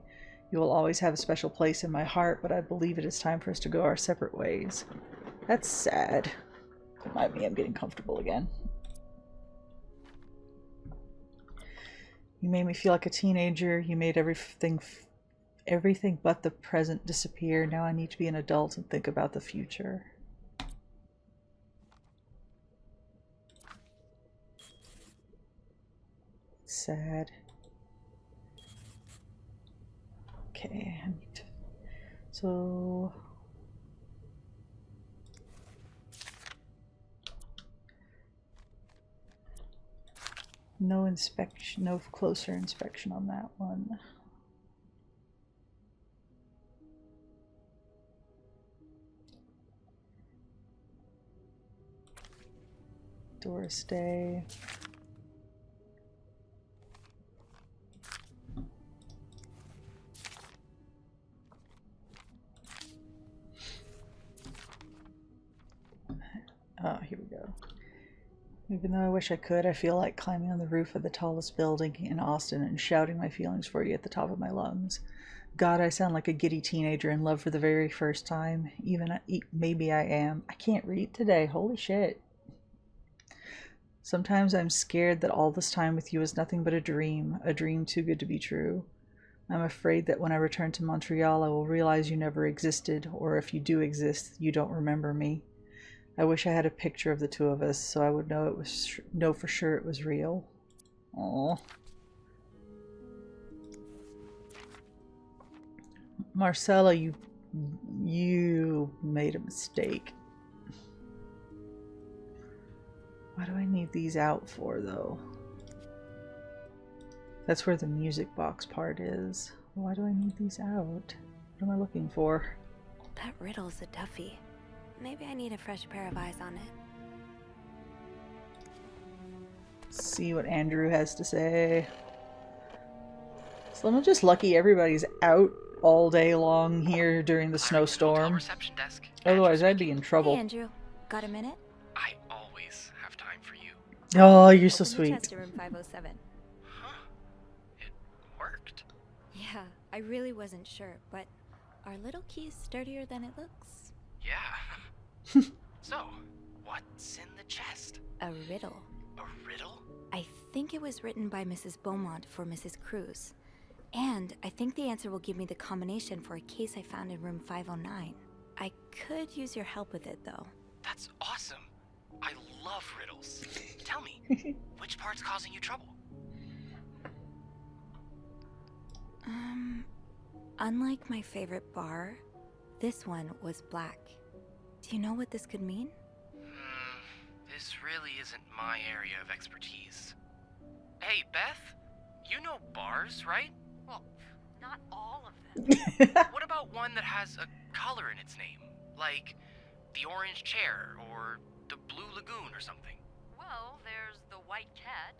You will always have a special place in my heart, but I believe it is time for us to go our separate ways. That's sad. Remind me I'm getting comfortable again. You made me feel like a teenager. You made everything but the present disappear. Now I need to be an adult and think about the future. Sad. Okay, I need to... So... No inspection, no closer inspection on that one. Door stay. Oh, here we go. Even though I wish I could, I feel like climbing on the roof of the tallest building in Austin and shouting my feelings for you at the top of my lungs. God, I sound like a giddy teenager in love for the very first time. Maybe I am. I can't read today. Holy shit. Sometimes I'm scared that all this time with you is nothing but a dream too good to be true. I'm afraid that when I return to Montreal, I will realize you never existed, or if you do exist, you don't remember me. I wish I had a picture of the two of us so I would know for sure it was real. Aww. Marcella, you made a mistake. Why do I need these out for, though? That's where the music box part is. Why do I need these out? What am I looking for? That riddle's a toughie. Maybe I need a fresh pair of eyes on it. See what Andrew has to say. So I'm just lucky everybody's out all day long here during the snowstorm. Reception desk. Otherwise, I'd be in trouble. Hey, Andrew. Got a minute? I always have time for you. Oh, you're so Open the sweet. chest to room 507. Huh? It worked. Yeah, I really wasn't sure, but our little key's sturdier than it looks. Yeah. So, what's in the chest? A riddle. A riddle? I think it was written by Mrs. Beaumont for Mrs. Cruz. And I think the answer will give me the combination for a case I found in room 509. I could use your help with it, though. That's awesome. I love riddles. Tell me, which part's causing you trouble? Unlike my favorite bar, this one was black. Do you know what this could mean? This really isn't my area of expertise. Hey, Beth, you know bars, right? Well, not all of them. What about one that has a color in its name? Like the orange chair or the blue lagoon or something? Well, there's the white cat,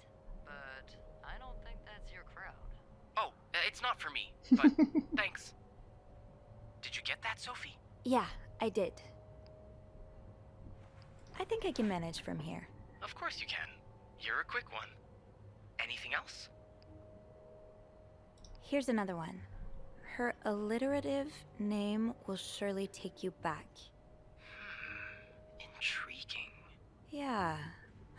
but I don't think that's your crowd. Oh, it's not for me, but thanks. Did you get that, Sophie? Yeah, I did. I think I can manage from here. Of course you can. You're a quick one. Anything else? Here's another one. Her alliterative name will surely take you back. Intriguing. Yeah,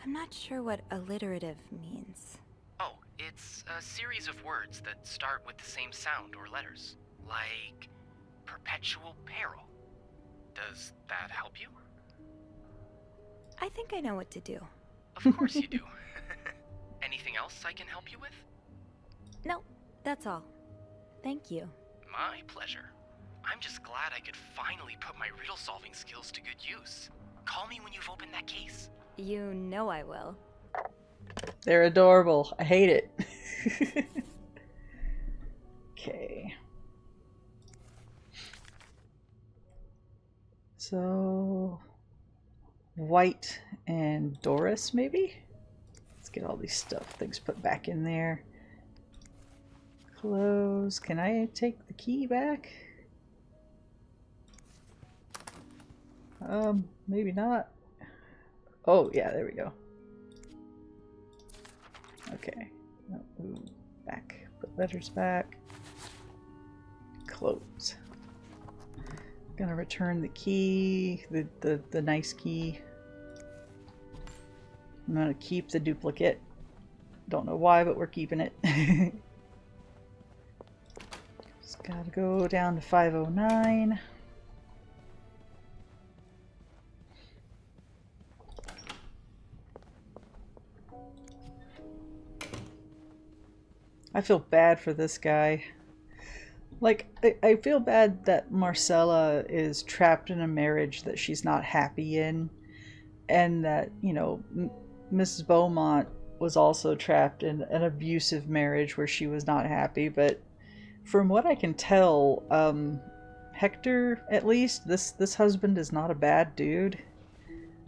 I'm not sure what alliterative means. Oh, it's a series of words that start with the same sound or letters. Like perpetual peril. Does that help you? I think I know what to do. Of course you do. Anything else I can help you with? No, that's all. Thank you. My pleasure. I'm just glad I could finally put my riddle-solving skills to good use. Call me when you've opened that case. You know I will. They're adorable. I hate it. Okay. So... White and Doris, maybe? Let's get all these things put back in there. Close. Can I take the key back? Maybe not. Oh, yeah, there we go. Okay. Ooh, back. Put letters back. Close. Gonna return the key, the nice key. I'm gonna keep the duplicate. Don't know why, but we're keeping it. Just gotta go down to 509. I feel bad for this guy. Like, I feel bad that Marcella is trapped in a marriage that she's not happy in, and that, you know, Mrs. Beaumont was also trapped in an abusive marriage where she was not happy. But from what I can tell, Hector, at least, this husband is not a bad dude.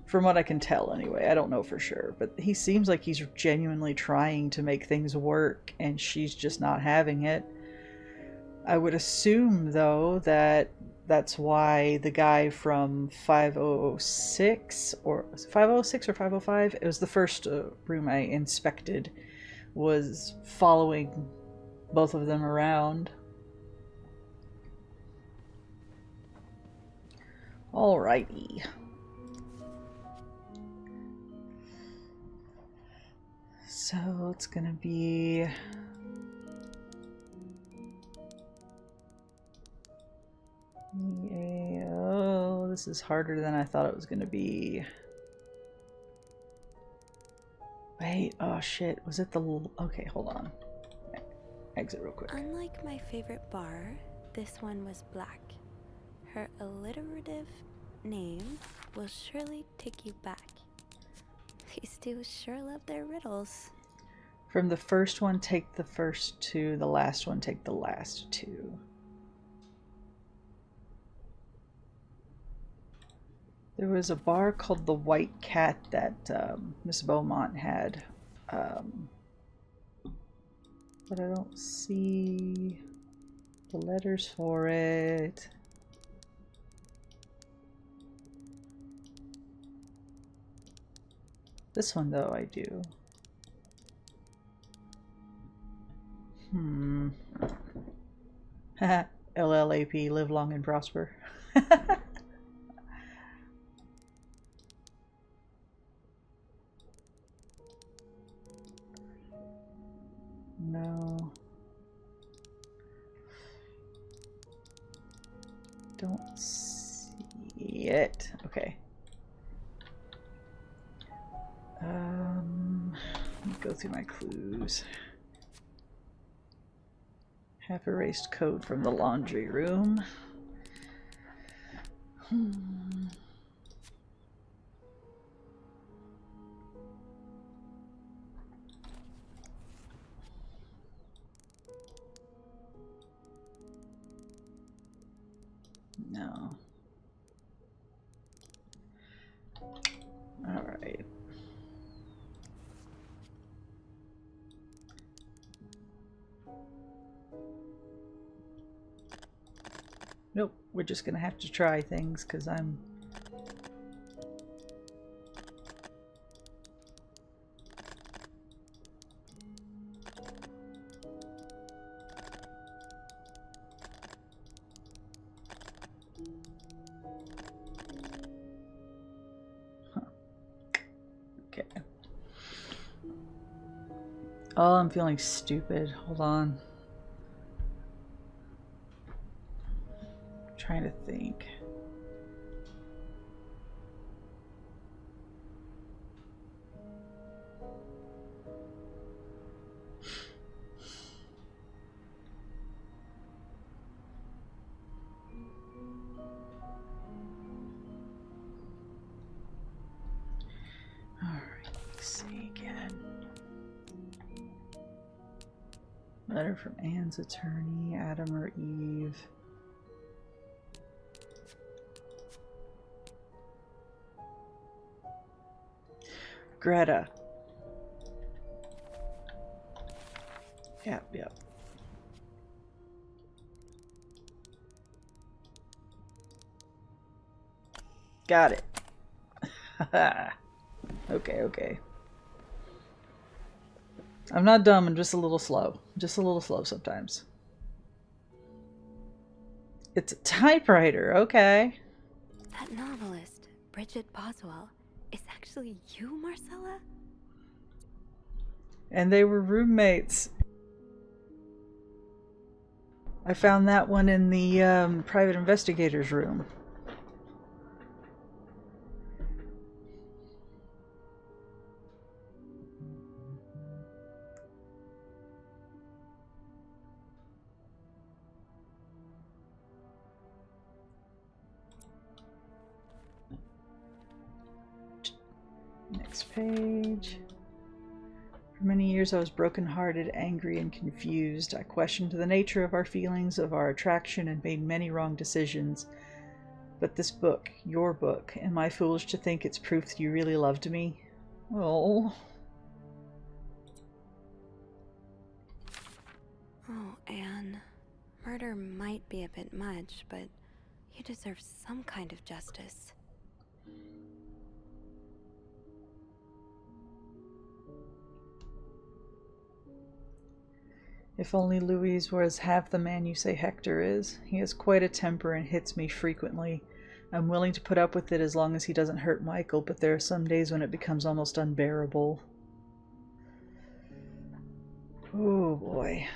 From what I can tell, anyway. I don't know for sure, but he seems like he's genuinely trying to make things work, and she's just not having it. I would assume, though, that that's why the guy from 506, or was it 506 or 505? It was the first room I inspected, was following both of them around. Alrighty. So it's gonna be... Yeah, oh, this is harder than I thought it was gonna be. Wait, oh shit, was it the... Okay, hold on. Exit real quick. Unlike my favorite bar, this one was black. Her alliterative name will surely take you back. These two sure love their riddles. From the first one, take the first two. The last one, take the last two. There was a bar called the White Cat that Miss Beaumont had. But I don't see the letters for it. This one, though, I do. LLAP, live long and prosper. No. Don't see it. Okay. Let me go through my clues. Half erased code from the laundry room. No. All right. Nope, we're just gonna have to try things because I'm... Okay. Oh, I'm feeling stupid. Hold on. Trying to think. All right, let's see again. Letter from Anne's attorney, Adam or Eve. Greta. Yep. Got it. Okay. I'm not dumb, I'm just a little slow. Just a little slow sometimes. It's a typewriter, okay. That novelist, Bridget Boswell, is actually you, Marcella? And they were roommates. I found that one in the private investigator's room. Next page. For many years I was broken-hearted, angry, and confused. I questioned the nature of our feelings, of our attraction, and made many wrong decisions. But this book, your book, am I foolish to think it's proof that you really loved me? Oh. Oh, Anne. Murder might be a bit much, but you deserve some kind of justice. If only Louise was half the man you say Hector is. He has quite a temper and hits me frequently. I'm willing to put up with it as long as he doesn't hurt Michael, but there are some days when it becomes almost unbearable. Oh boy.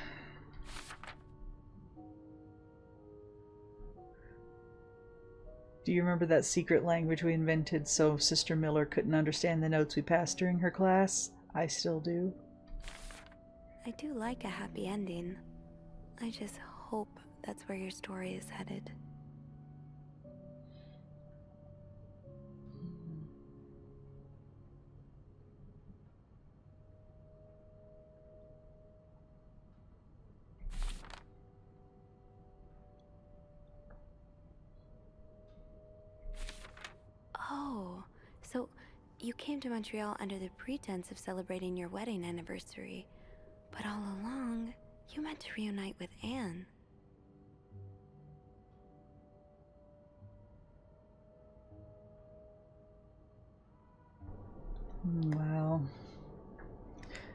Do you remember that secret language we invented so Sister Miller couldn't understand the notes we passed during her class? I still do. I do like a happy ending. I just hope that's where your story is headed. Oh, so you came to Montreal under the pretense of celebrating your wedding anniversary. But all along, you meant to reunite with Anne. Wow.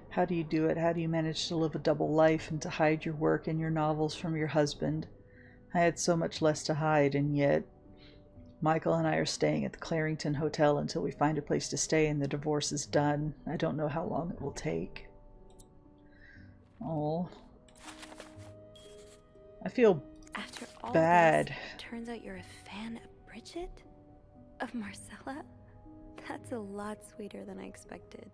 How do you do it? How do you manage to live a double life and to hide your work and your novels from your husband? I had so much less to hide, and yet Michael and I are staying at the Clarington Hotel until we find a place to stay and the divorce is done. I don't know how long it will take. Oh. I feel After all bad. this, turns out you're a fan of Bridget? Of Marcella? That's a lot sweeter than I expected.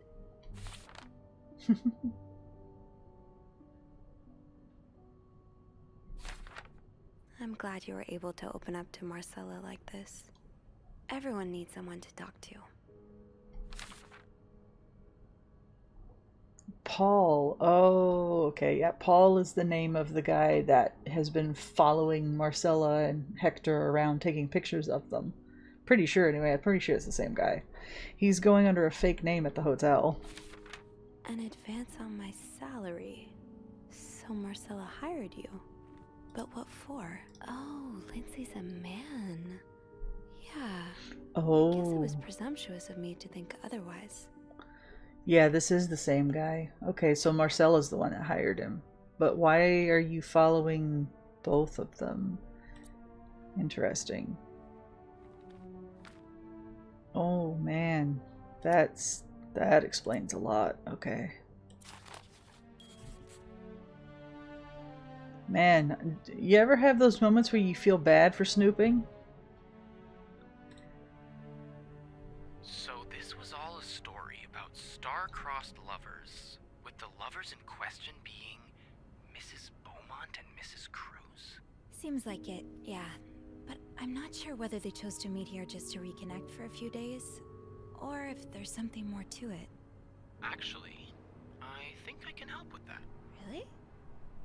I'm glad you were able to open up to Marcella like this. Everyone needs someone to talk to. Paul. Oh, okay. Yeah, Paul is the name of the guy that has been following Marcella and Hector around taking pictures of them. Pretty sure, anyway. I'm pretty sure it's the same guy. He's going under a fake name at the hotel. An advance on my salary. So Marcella hired you. But what for? Oh, Lindsay's a man. Yeah. Oh. I guess it was presumptuous of me to think otherwise. Yeah, this is the same guy. Okay, so Marcella's the one that hired him. But why are you following both of them? Interesting. Oh man, that explains a lot. Okay. Man, you ever have those moments where you feel bad for snooping? So this was all a story about star-crossed lovers, with the lovers in question being Mrs. Beaumont and Mrs. Cruz? Seems like it, yeah. But I'm not sure whether they chose to meet here just to reconnect for a few days, or if there's something more to it. Actually, I think I can help with that. Really?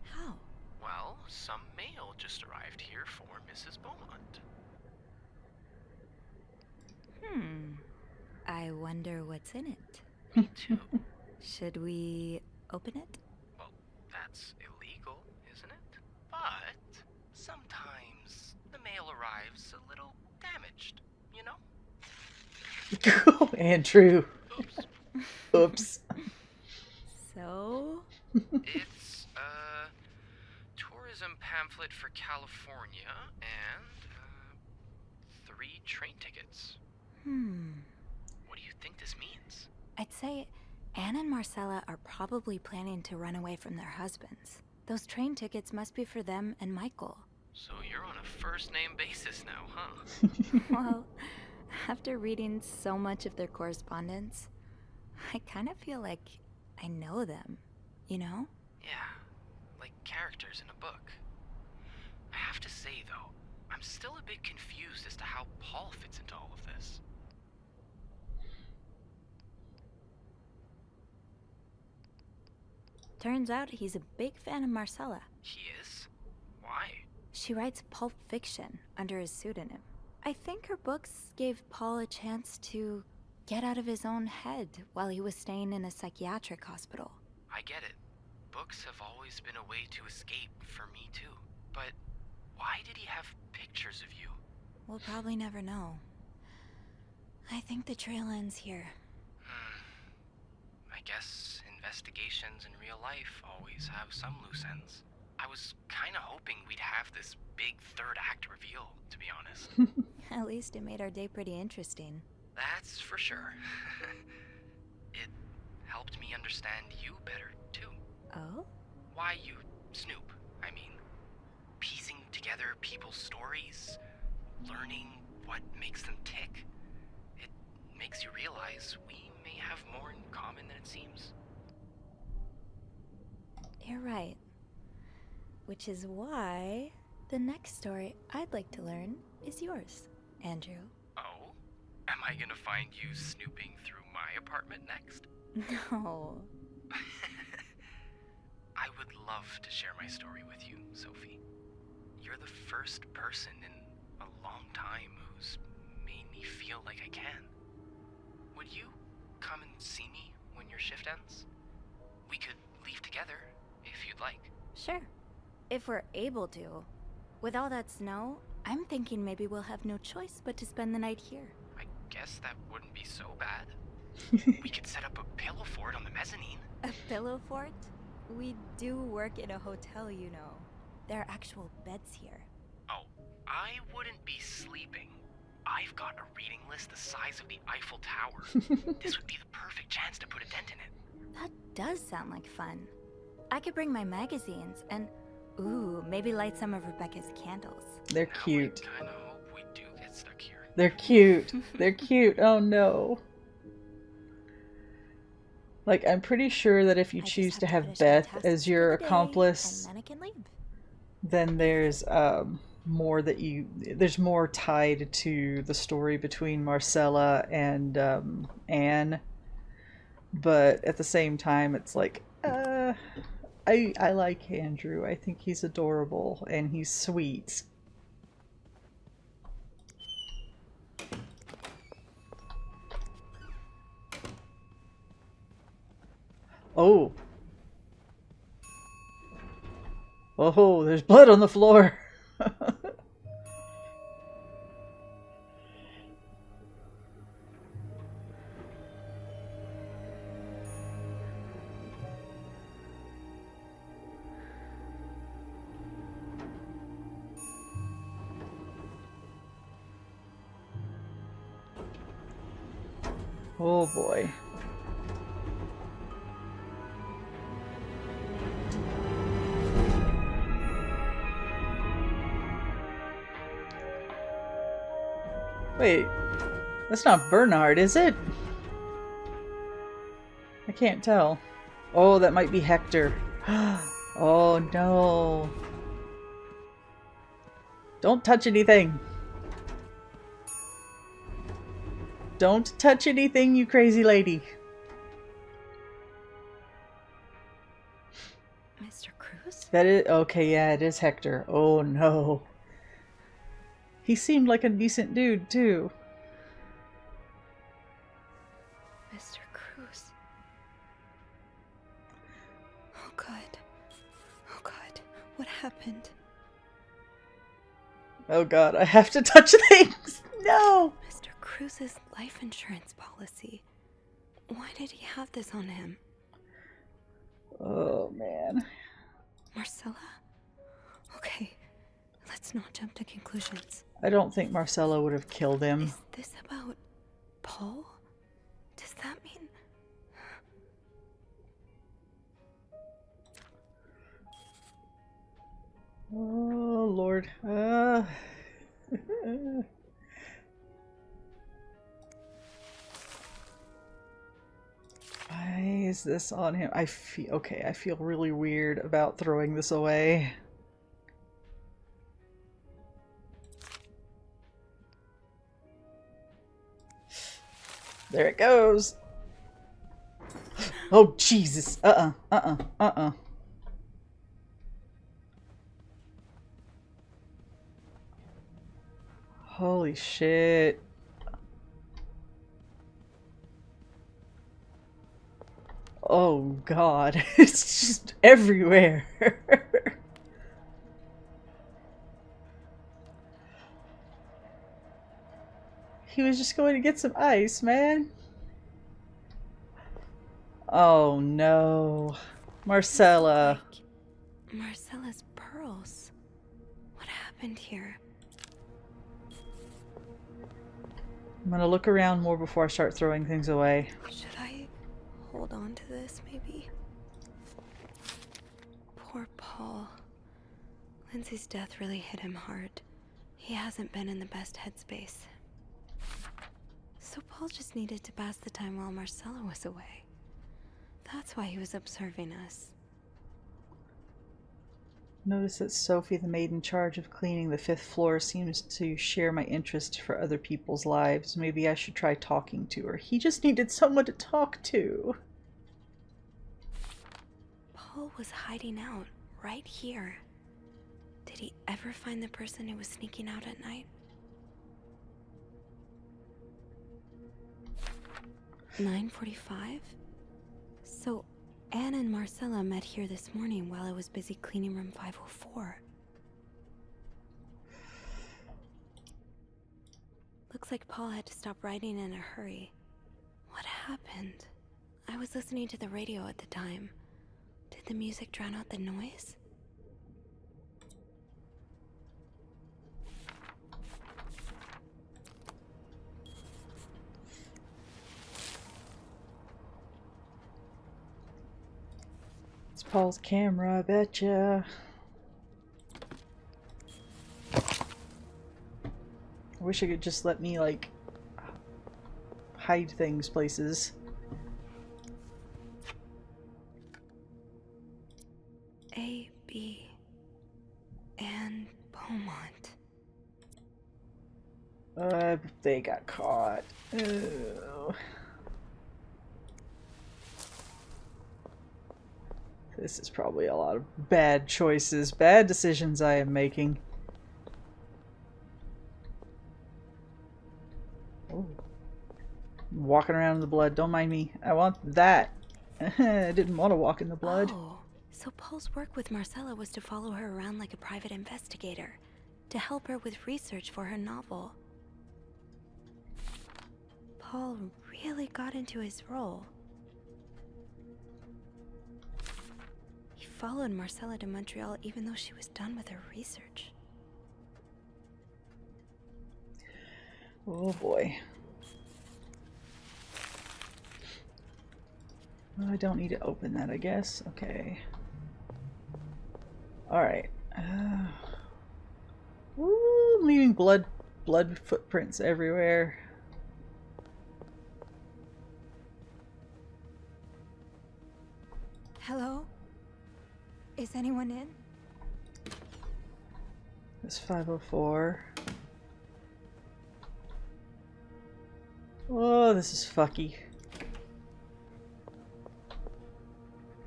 How? Well, some mail just arrived here for Mrs. Beaumont. I wonder what's in it. Me too. Should we open it? Well, that's illegal, isn't it? But sometimes the mail arrives a little damaged, you know? Andrew. Oops. Oops. So? It's a tourism pamphlet for California and 3 train tickets. What do you think this means? I'd say Anne and Marcella are probably planning to run away from their husbands. Those train tickets must be for them and Michael. So you're on a first-name basis now, huh? Well, after reading so much of their correspondence, I kind of feel like I know them, you know? Yeah, like characters in a book. I have to say, though, I'm still a bit confused as to how Paul fits into all of this. Turns out he's a big fan of Marcella. He is? Why? She writes pulp fiction under his pseudonym. I think her books gave Paul a chance to get out of his own head while he was staying in a psychiatric hospital. I get it. Books have always been a way to escape for me too. But why did he have pictures of you? We'll probably never know. I think the trail ends here. I guess investigations in real life always have some loose ends. I was kinda hoping we'd have this big third act reveal, to be honest. At least it made our day pretty interesting. That's for sure. It helped me understand you better, too. Oh? Why you snoop, I mean. Piecing together people's stories, learning what makes them tick. It makes you realize we may have more in common than it seems. You're right. Which is why the next story I'd like to learn is yours, Andrew. Oh? Am I gonna find you snooping through my apartment next? No. I would love to share my story with you, Sophie. You're the first person in a long time who's made me feel like I can. Would you come and see me when your shift ends? We could leave together, if you'd like. Sure. If we're able to. With all that snow, I'm thinking maybe we'll have no choice but to spend the night here. I guess that wouldn't be so bad. We could set up a pillow fort on the mezzanine. A pillow fort? We do work in a hotel, you know. There are actual beds here. Oh, I wouldn't be sleeping. I've got a reading list the size of the Eiffel Tower. This would be the perfect chance to put a dent in it. That does sound like fun. I could bring my magazines and, ooh, maybe light some of Rebecca's candles. They're cute. I kinda hope we do get stuck here. They're cute. They're cute. Oh no. Like, I'm pretty sure that if you choose to have Beth as your accomplice, then there's more that there's more tied to the story between Marcella and Anne. But at the same time, it's like, I like Andrew. I think he's adorable and he's sweet. Oh. Oh, there's blood on the floor. Oh boy. Wait, that's not Bernard, is it? I can't tell. Oh, that might be Hector. Oh no. Don't touch anything. Don't touch anything, you crazy lady. Mr. Cruz? That is okay, yeah, it is Hector. Oh no. He seemed like a decent dude, too. Mr. Cruz. Oh God. Oh God. What happened? Oh god, I have to touch things! No! Mr. Cruz's life insurance policy. Why did he have this on him? Oh man. Marcella? Okay, let's not jump to conclusions. I don't think Marcella would have killed him. Is this about Paul? Does that mean... Oh Lord. Why is this on him? I feel really weird about throwing this away. There it goes. Oh, Jesus. Uh-uh. Holy shit. Oh, God. It's just everywhere. He was just going to get some ice, man. Oh, no. Marcella. Like Marcella's pearls. What happened here? I'm gonna look around more before I start throwing things away. Should I hold on to this, maybe? Poor Paul. Lindsay's death really hit him hard. He hasn't been in the best headspace. So Paul just needed to pass the time while Marcella was away. That's why he was observing us. Notice that Sophie, the maid in charge of cleaning the 5th floor, seems to share my interest for other people's lives. Maybe I should try talking to her. He just needed someone to talk to. Paul was hiding out right here. Did he ever find the person who was sneaking out at night? 9:45? So Anne and Marcella met here this morning while I was busy cleaning room 504. Looks like Paul had to stop writing in a hurry. What happened? I was listening to the radio at the time. Did the music drown out the noise? It's Paul's camera, I betcha. I wish it could just let me, like, hide things places. A, B, and Beaumont. They got caught. Ew. This is probably a lot of bad choices, bad decisions I am making. Oh. Walking around in the blood, don't mind me. I want that. I didn't want to walk in the blood. Oh, so Paul's work with Marcella was to follow her around like a private investigator, to help her with research for her novel. Paul really got into his role. He followed Marcella to Montreal even though she was done with her research. Oh boy. Well, I don't need to open that, I guess. Okay. Alright. Woo, I'm leaving blood footprints everywhere. Hello? Is anyone in? It's 504. Oh, this is fucky.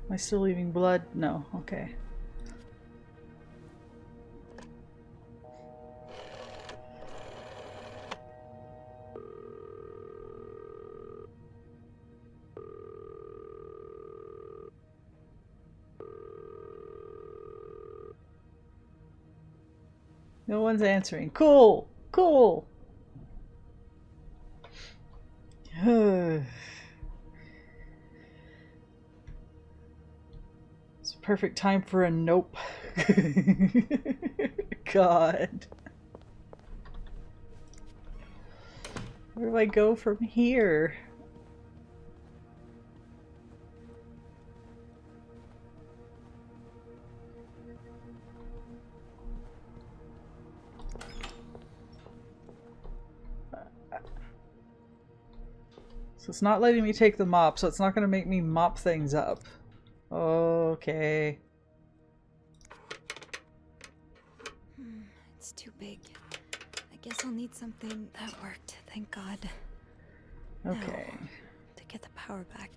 Am I still leaving blood? No, okay. No one's answering. Cool! Cool! It's a perfect time for a nope. God. Where do I go from here? So it's not letting me take the mop, so it's not going to make me mop things up. Okay. It's too big. I guess I'll need something that worked, thank God. Okay. Now, to get the power back.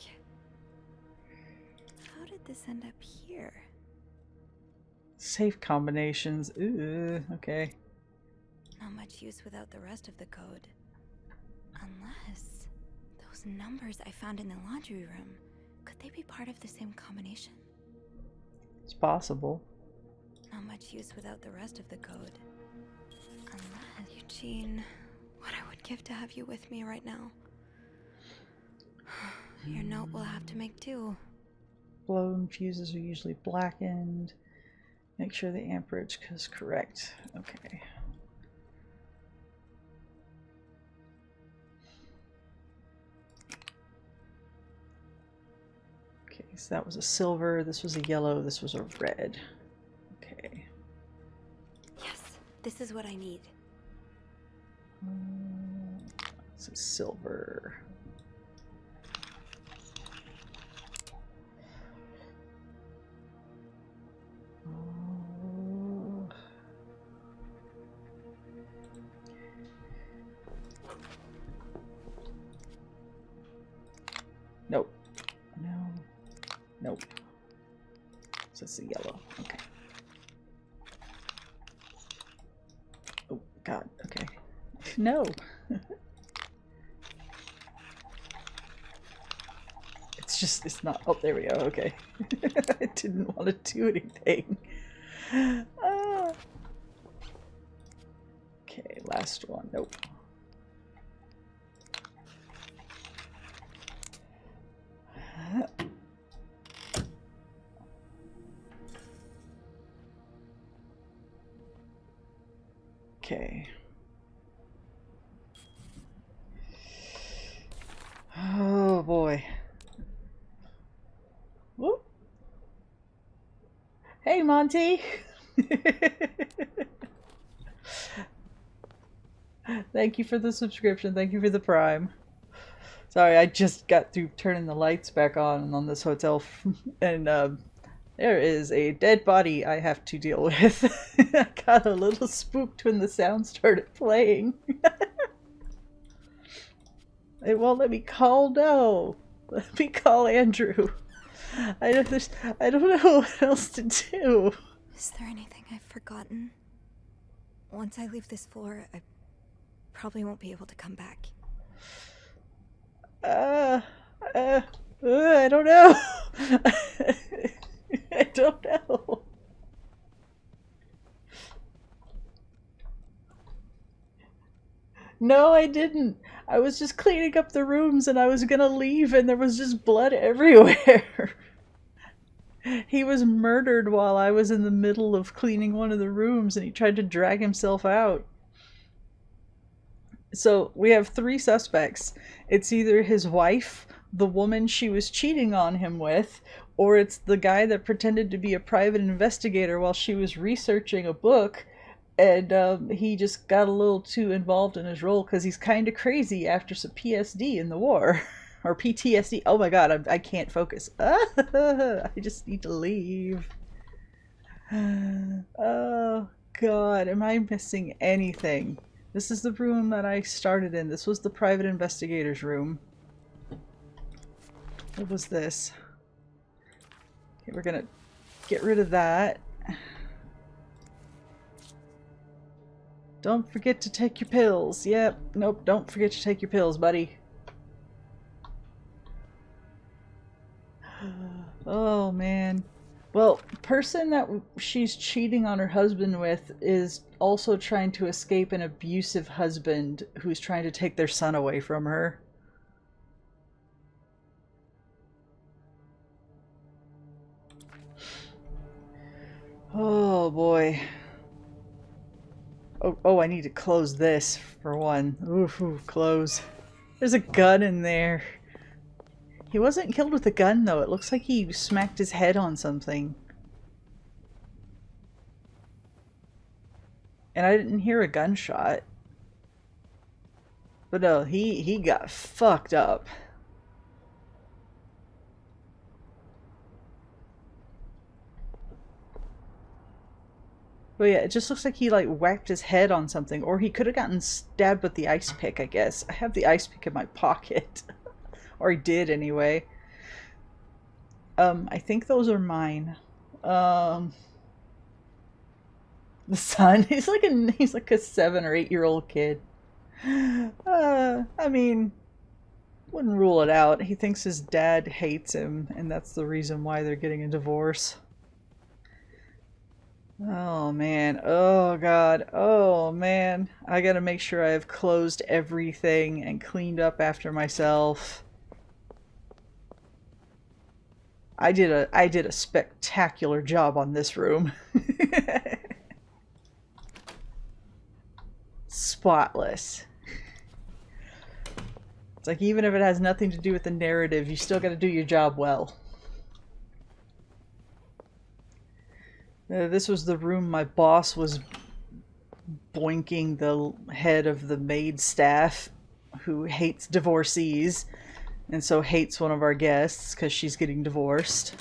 did this end up here? Safe combinations. Ooh, okay. Not much use without the rest of the code. Unless those numbers I found in the laundry room, could they be part of the same combination? It's possible. Not much use without the rest of the code. Unless... Eugene, what I would give to have you with me right now. Your note will have to make do. Blown fuses are usually blackened. Make sure the amperage is correct. Okay. Okay, so that was a silver, this was a yellow, this was a red. Okay. Yes, this is what I need. This is silver. Nope. No. Nope. So it's the yellow. Okay. Oh, God. Okay. No. It's not. Oh, there we go. Okay. I didn't want to do anything. Ah. Okay, last one. Nope. Okay. Oh boy. Whoop. Hey, Monty. Thank you for the subscription. Thank you for the Prime. Sorry, I just got through turning the lights back on this hotel, and there is a dead body I have to deal with. I got a little spooked when the sound started playing. It won't let me call. No, let me call Andrew. I don't know what else to do. Is there anything I've forgotten? Once I leave this floor, I probably won't be able to come back. I don't know. I don't know. No, I didn't. I was just cleaning up the rooms and I was gonna leave and there was just blood everywhere. He was murdered while I was in the middle of cleaning one of the rooms and he tried to drag himself out. So we have 3 suspects. It's either his wife, the woman she was cheating on him with, or it's the guy that pretended to be a private investigator while she was researching a book, and he just got a little too involved in his role because he's kind of crazy after some PSD in the war. Or PTSD. Oh my god, I can't focus. I just need to leave. Oh god, am I missing anything? This is the room that I started in. This was the private investigator's room. What was this? Okay, we're gonna get rid of that. Don't forget to take your pills. Yep. Nope, don't forget to take your pills, buddy. Oh, man. Well, the person that she's cheating on her husband with is also trying to escape an abusive husband who's trying to take their son away from her. Oh, boy. Oh, I need to close this, for one. Ooh, close. There's a gun in there. He wasn't killed with a gun, though. It looks like he smacked his head on something. And I didn't hear a gunshot. But no, he got fucked up. But yeah, it just looks like he like whacked his head on something. Or he could have gotten stabbed with the ice pick, I guess. I have the ice pick in my pocket. Or he did, anyway. I think those are mine. The son, he's like a 7 or 8-year-old kid. I mean, wouldn't rule it out. He thinks his dad hates him, and that's the reason why they're getting a divorce. Oh man, oh god, oh man. I gotta make sure I've closed everything and cleaned up after myself. I did a spectacular job on this room. Spotless. It's like, even if it has nothing to do with the narrative, you still gotta do your job well. This was the room my boss was boinking the head of the maid staff, who hates divorcees, and so hates one of our guests because she's getting divorced.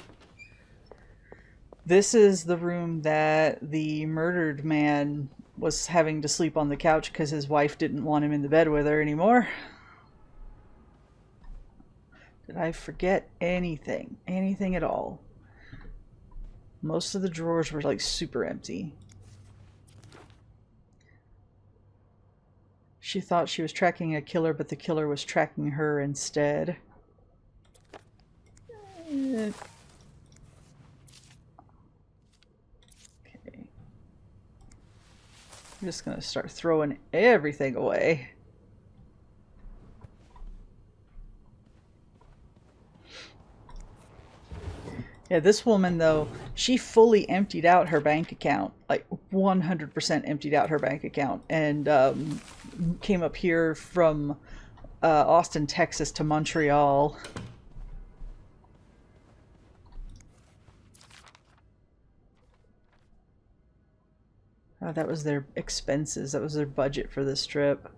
This is the room that the murdered man was having to sleep on the couch because his wife didn't want him in the bed with her anymore. Did I forget anything? Anything at all? Most of the drawers were like super empty. She thought she was tracking a killer, but the killer was tracking her instead. Okay. I'm just gonna start throwing everything away. Yeah, this woman, though, she fully emptied out her bank account, like 100% emptied out her bank account, and came up here from Austin, Texas to Montreal. Oh, that was their expenses. That was their budget for this trip.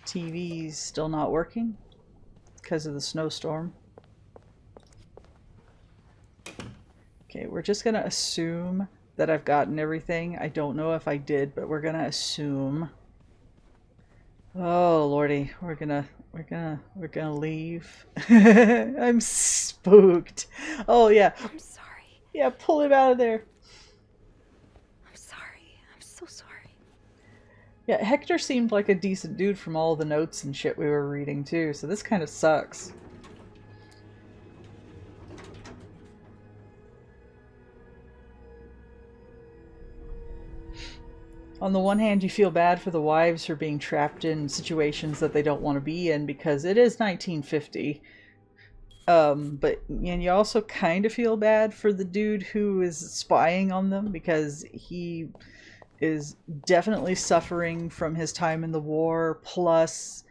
TV's still not working because of the snowstorm. Okay, we're just gonna assume that I've gotten everything. I don't know if I did, but we're gonna assume. Oh lordy, we're gonna leave. I'm spooked. Oh yeah. I'm sorry. Yeah, pull him out of there. I'm sorry. I'm so sorry. Yeah, Hector seemed like a decent dude from all the notes and shit we were reading too, so this kind of sucks. On the one hand, you feel bad for the wives for being trapped in situations that they don't want to be in because it is 1950. But and you also kind of feel bad for the dude who is spying on them because he is definitely suffering from his time in the war, plus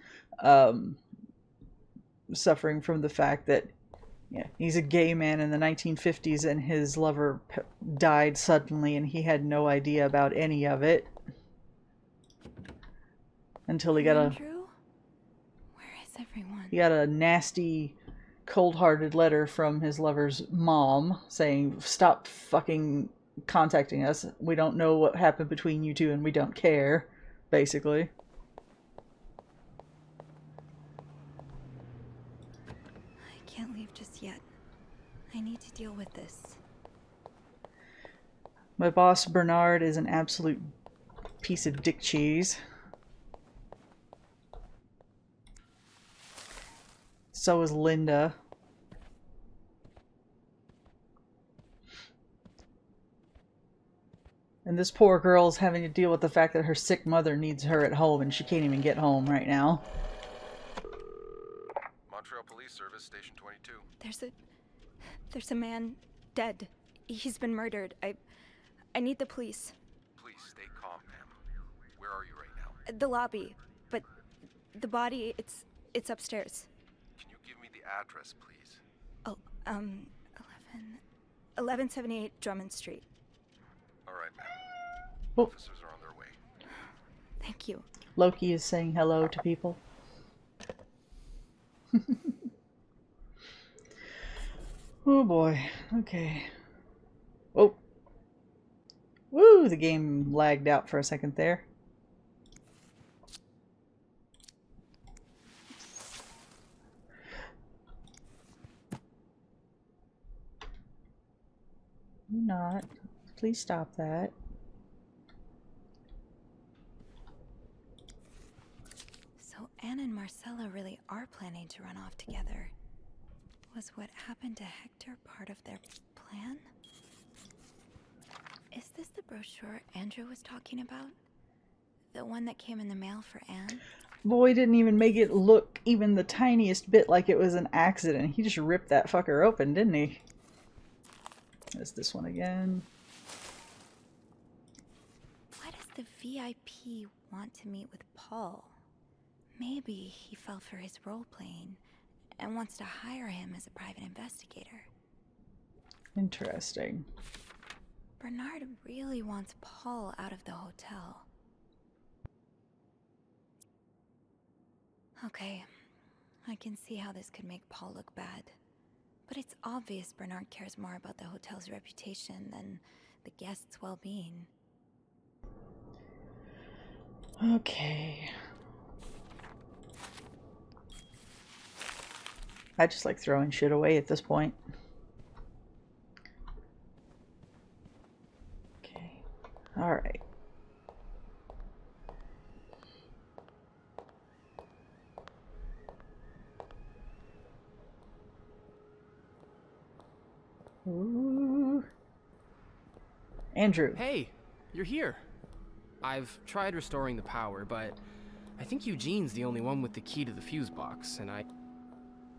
suffering from the fact that he's a gay man in the 1950s and his lover died suddenly and he had no idea about any of it until he got Andrew? Where is everyone? He got a nasty, cold-hearted letter from his lover's mom saying, "Stop fucking contacting us. We don't know what happened between you two and we don't care," basically. I can't leave just yet. I need to deal with this. My boss, Bernard, is an absolute piece of dick cheese. So is Linda. And this poor girl's having to deal with the fact that her sick mother needs her at home and she can't even get home right now. Montreal Police Service, Station 22. There's a man dead. He's been murdered. I need the police. Please stay calm, ma'am. Where are you right now? The lobby, but the body, it's upstairs. Can you give me the address, please? Oh, 1178 Drummond Street. All right, ma'am. Oh. Officers are on their way. Thank you. Loki is saying hello to people. Oh boy. Okay. Oh. Woo! The game lagged out for a second there. not. Please stop that. So Anne and Marcella really are planning to run off together. Was what happened to Hector part of their plan? Is this the brochure Andrew was talking about? The one that came in the mail for Anne? Boy didn't even make it look even the tiniest bit like it was an accident. He just ripped that fucker open, didn't he? There's this one again. Why does the VIP want to meet with Paul? Maybe he fell for his role-playing and wants to hire him as a private investigator. Interesting. Bernard really wants Paul out of the hotel. Okay, I can see how this could make Paul look bad. But it's obvious Bernard cares more about the hotel's reputation than the guests' well-being. Okay. I just like throwing shit away at this point. Okay. Alright. Ooh. Andrew. Hey, you're here. I've tried restoring the power, but I think Eugene's the only one with the key to the fuse box, and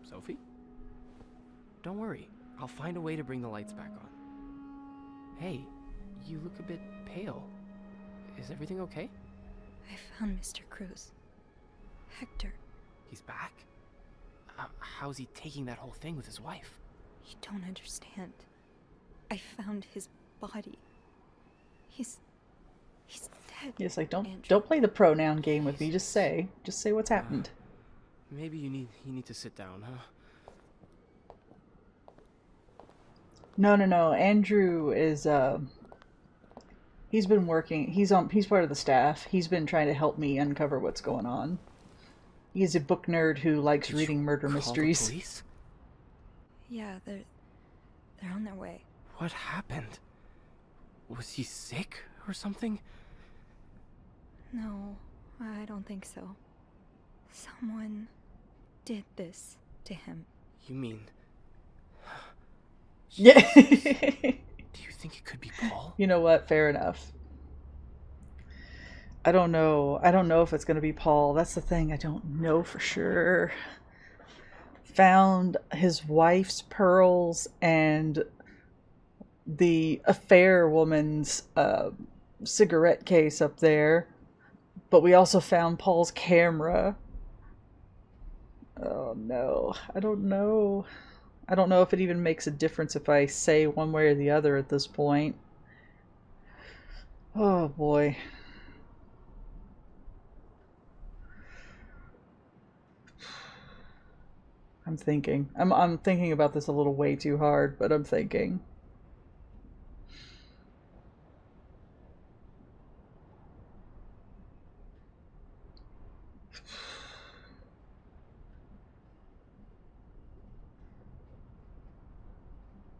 Sophie? Don't worry, I'll find a way to bring the lights back on. Hey, you look a bit pale. Is everything okay? I found Mr. Cruz. Hector. He's back? How's he taking that whole thing with his wife? You don't understand. I found his body. He's dead. Yes, like Andrew. don't play the pronoun game with me. Just say what's happened. Maybe you need to sit down, huh? No. Andrew is he's been working. He's part of the staff. He's been trying to help me uncover what's going on. He's a book nerd who likes reading murder mysteries. The police? Yeah, they're on their way. What happened? Was he sick or something? No, I don't think so. Someone did this to him. You mean... Yeah. Do you think it could be Paul? You know what? Fair enough. I don't know if it's going to be Paul. That's the thing. I don't know for sure. Found his wife's pearls and the affair woman's cigarette case up there. But we also found Paul's camera. Oh no. I don't know. I don't know if it even makes a difference if I say one way or the other at this point. Oh boy. I'm thinking. I'm thinking about this a little way too hard, but I'm thinking.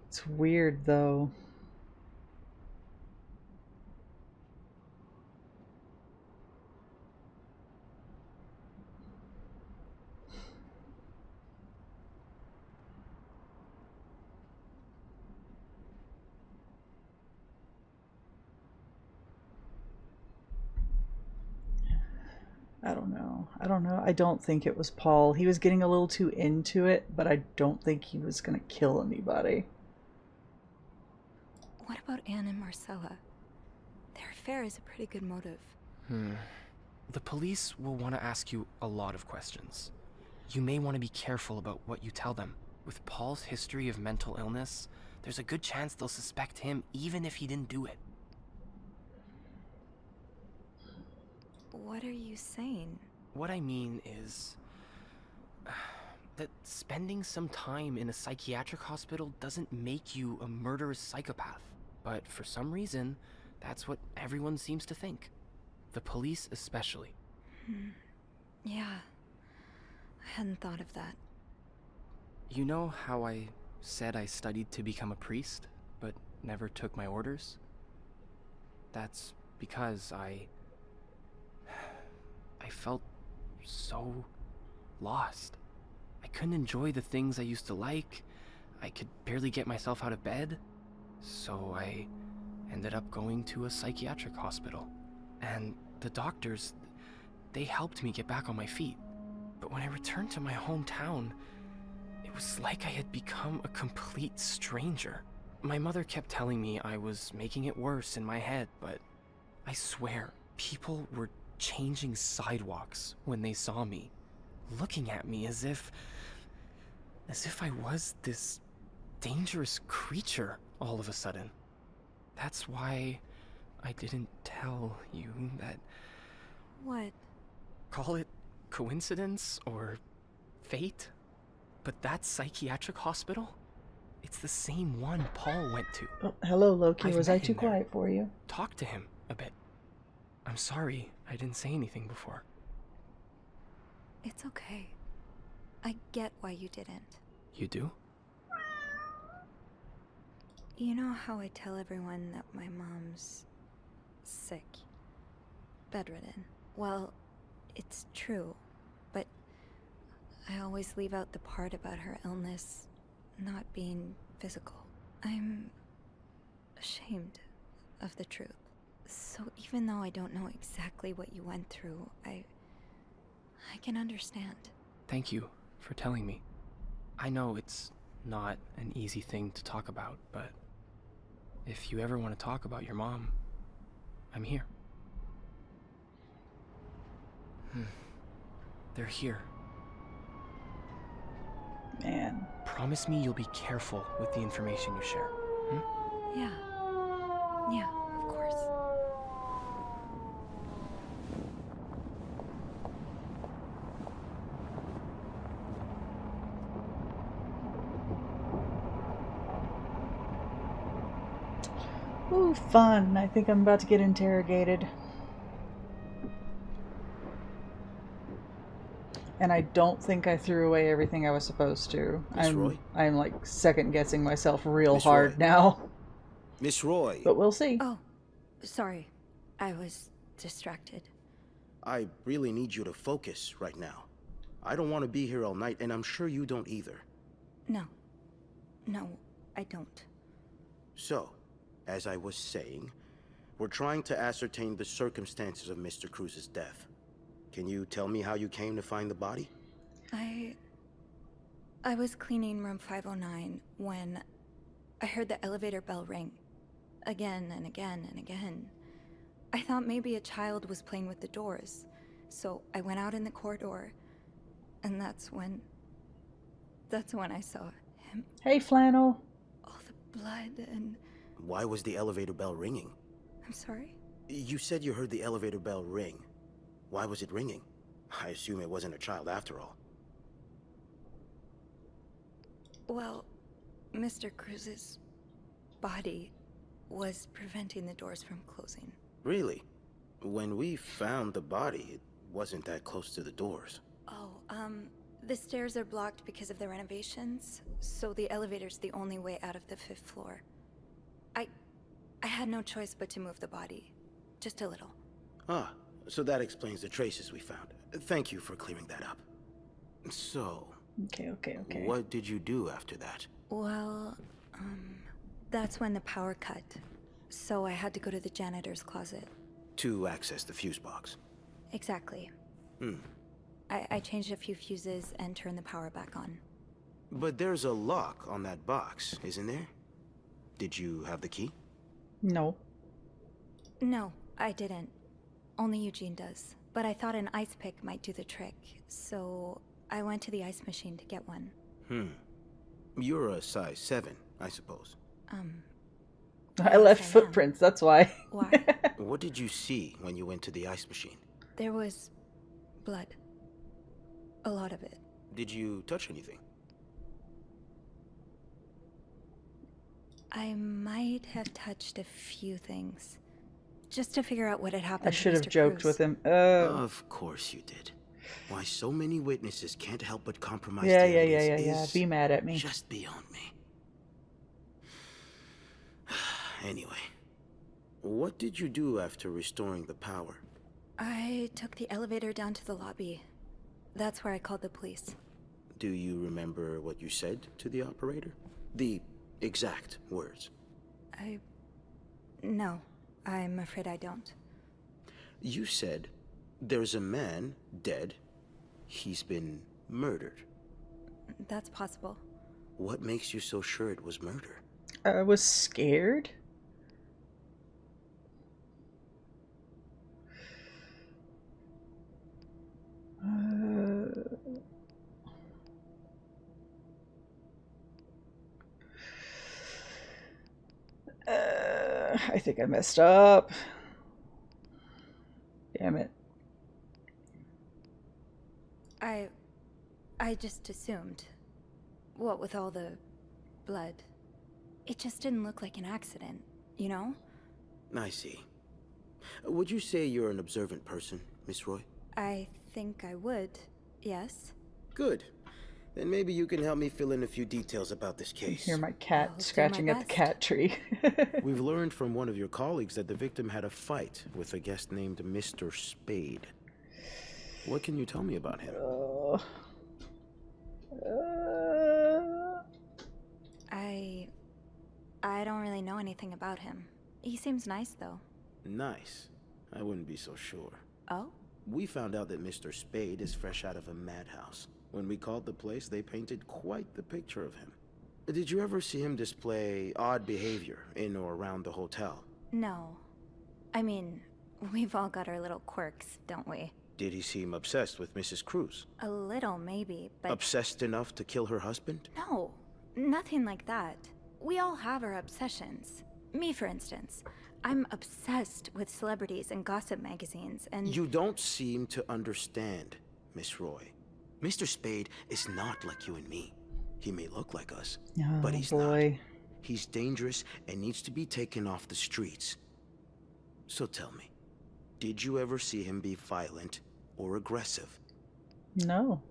It's weird though. I don't know. I don't think it was Paul. He was getting a little too into it, but I don't think he was going to kill anybody. What about Anne and Marcella? Their affair is a pretty good motive. The police will want to ask you a lot of questions. You may want to be careful about what you tell them. With Paul's history of mental illness, there's a good chance they'll suspect him even if he didn't do it. What are you saying? What I mean is that spending some time in a psychiatric hospital doesn't make you a murderous psychopath. But for some reason, that's what everyone seems to think. The police especially. Yeah. I hadn't thought of that. You know how I said I studied to become a priest, but never took my orders? That's because I felt so lost. I couldn't enjoy the things I used to like. I could barely get myself out of bed. So I ended up going to a psychiatric hospital. And the doctors, they helped me get back on my feet. But when I returned to my hometown, it was like I had become a complete stranger. My mother kept telling me I was making it worse in my head, but I swear, people were changing sidewalks when they saw me, looking at me as if I was this dangerous creature all of a sudden. That's why I didn't tell you that. What? Call it coincidence or fate, but that psychiatric hospital, it's the same one Paul went to. Oh, hello, Loki. I've Was met I too him there. quiet for you? Talk to him a bit. I'm sorry I didn't say anything before. It's okay. I get why you didn't. You do? You know how I tell everyone that my mom's sick, bedridden? Well, it's true, but I always leave out the part about her illness not being physical. I'm ashamed of the truth. So even though I don't know exactly what you went through, I can understand. Thank you for telling me. I know it's not an easy thing to talk about, but if you ever want to talk about your mom, I'm here. They're here. Man. Promise me you'll be careful with the information you share. Yeah. Yeah, of course. Ooh, fun. I think I'm about to get interrogated. And I don't think I threw away everything I was supposed to. Miss Roy? I'm like second guessing myself real Miss hard Roy? now. Miss Roy, But we'll see. Oh, sorry. I was distracted. I really need you to focus right now. I don't want to be here all night, and I'm sure you don't either. No. No, I don't. So, as I was saying, we're trying to ascertain the circumstances of Mr. Cruz's death. Can you tell me how you came to find the body? I was cleaning room 509 when I heard the elevator bell ring. Again and again and again. I thought maybe a child was playing with the doors, so I went out in the corridor, and that's when I saw him. Hey, Flannel. All the blood and... Why was the elevator bell ringing? I'm sorry? You said you heard the elevator bell ring. Why was it ringing? I assume it wasn't a child after all. Well, Mr. Cruz's body was preventing the doors from closing. Really? When we found the body, it wasn't that close to the doors. Oh, the stairs are blocked because of the renovations, so the elevator's the only way out of the 5th floor. I had no choice but to move the body. Just a little. Ah, so that explains the traces we found. Thank you for clearing that up. So... Okay. What did you do after that? Well, that's when the power cut. So I had to go to the janitor's closet. To access the fuse box. Exactly. I changed a few fuses and turned the power back on. But there's a lock on that box, isn't there? Did you have the key? No. No, I didn't. Only Eugene does. But I thought an ice pick might do the trick, so I went to the ice machine to get one. You're a size 7, I suppose. I left footprints, that's why. Why? What did you see when you went to the ice machine? There was blood. A lot of it. Did you touch anything? I might have touched a few things. Just to figure out what had happened I should have to Mr. joked Cruz. with him. Of course you did. Why so many witnesses can't help but compromise the evidence Yeah. is Be mad at me. just beyond me. Anyway, what did you do after restoring the power? I took the elevator down to the lobby. That's where I called the police. Do you remember what you said to the operator? The exact words. No, I'm afraid I don't. You said, there's a man dead. He's been murdered. That's possible. What makes you so sure it was murder? I was scared. I think I messed up. Damn it. I just assumed. What with all the blood. It just didn't look like an accident, you know? I see. Would you say you're an observant person, Miss Roy? I think I would, yes. Good. Then maybe you can help me fill in a few details about this case. Hear my cat scratching at the cat tree. We've learned from one of your colleagues that the victim had a fight with a guest named Mr. Spade. What can you tell me about him? I don't really know anything about him. He seems nice, though. Nice? I wouldn't be so sure. Oh? We found out that Mr. Spade is fresh out of a madhouse. When we called the place, they painted quite the picture of him. Did you ever see him display odd behavior in or around the hotel? No. I mean, we've all got our little quirks, don't we? Did he seem obsessed with Mrs. Cruz? A little, maybe, but... Obsessed enough to kill her husband? No, nothing like that. We all have our obsessions. Me, for instance. I'm obsessed with celebrities and gossip magazines, and... You don't seem to understand, Miss Roy. Mr. Spade is not like you and me. He may look like us, but he's not. He's dangerous and needs to be taken off the streets. So tell me, did you ever see him be violent or aggressive? No.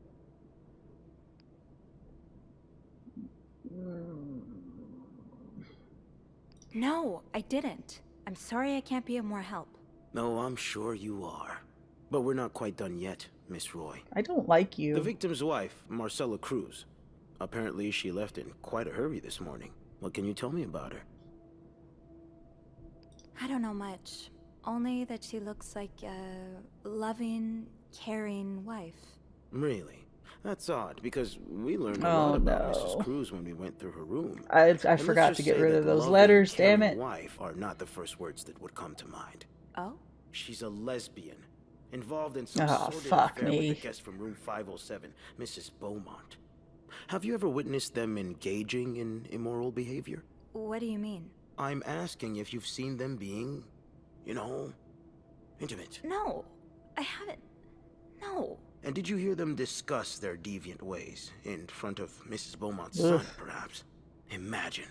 No, I didn't. I'm sorry I can't be of more help. No, I'm sure you are. But we're not quite done yet, Miss Roy. I don't like you. The victim's wife, Marcella Cruz. Apparently she left in quite a hurry this morning. What can you tell me about her? I don't know much. Only that she looks like a loving, caring wife. Really? That's odd, because we learned a lot about Mrs. Cruz when we went through her room. I forgot to get rid of those letters, damn it. Wife are not the first words that would come to mind. Oh? She's a lesbian, involved in some sordid affair with a guest from room 507, Mrs. Beaumont. Have you ever witnessed them engaging in immoral behavior? What do you mean? I'm asking if you've seen them being, you know, intimate. No, I haven't. No. And did you hear them discuss their deviant ways in front of Mrs. Beaumont's son, perhaps? Imagine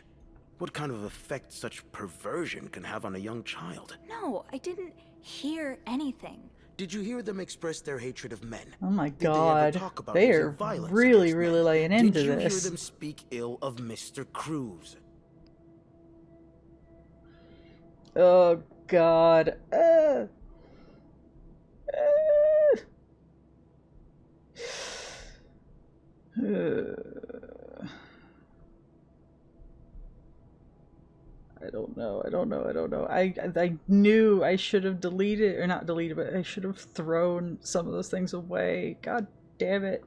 what kind of effect such perversion can have on a young child. No, I didn't hear anything. Did you hear them express their hatred of men? Oh my god. They are really laying into this. Did you hear them speak ill of Mr. Cruz? Oh god. I don't know. I knew I should have deleted, or not deleted, but I should have thrown some of those things away. God damn it.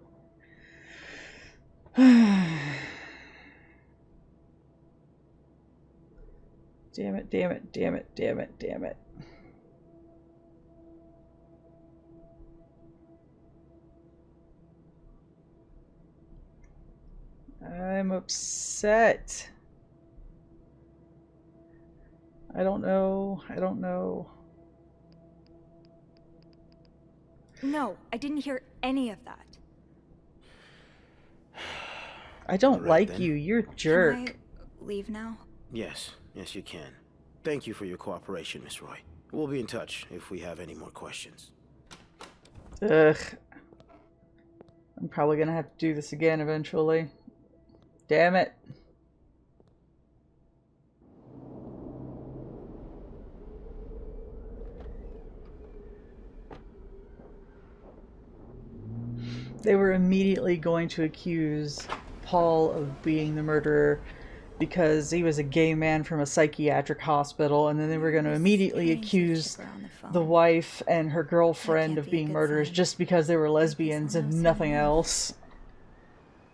Damn it. I'm upset. I don't know. No, I didn't hear any of that. I don't like you. You're a jerk. Can I leave now? Yes, you can. Thank you for your cooperation, Miss Roy. We'll be in touch if we have any more questions. Ugh. I'm probably gonna have to do this again eventually. Damn it. They were immediately going to accuse Paul of being the murderer because he was a gay man from a psychiatric hospital, and then they were going to immediately accuse the wife and her girlfriend of being murderers just because they were lesbians and nothing else.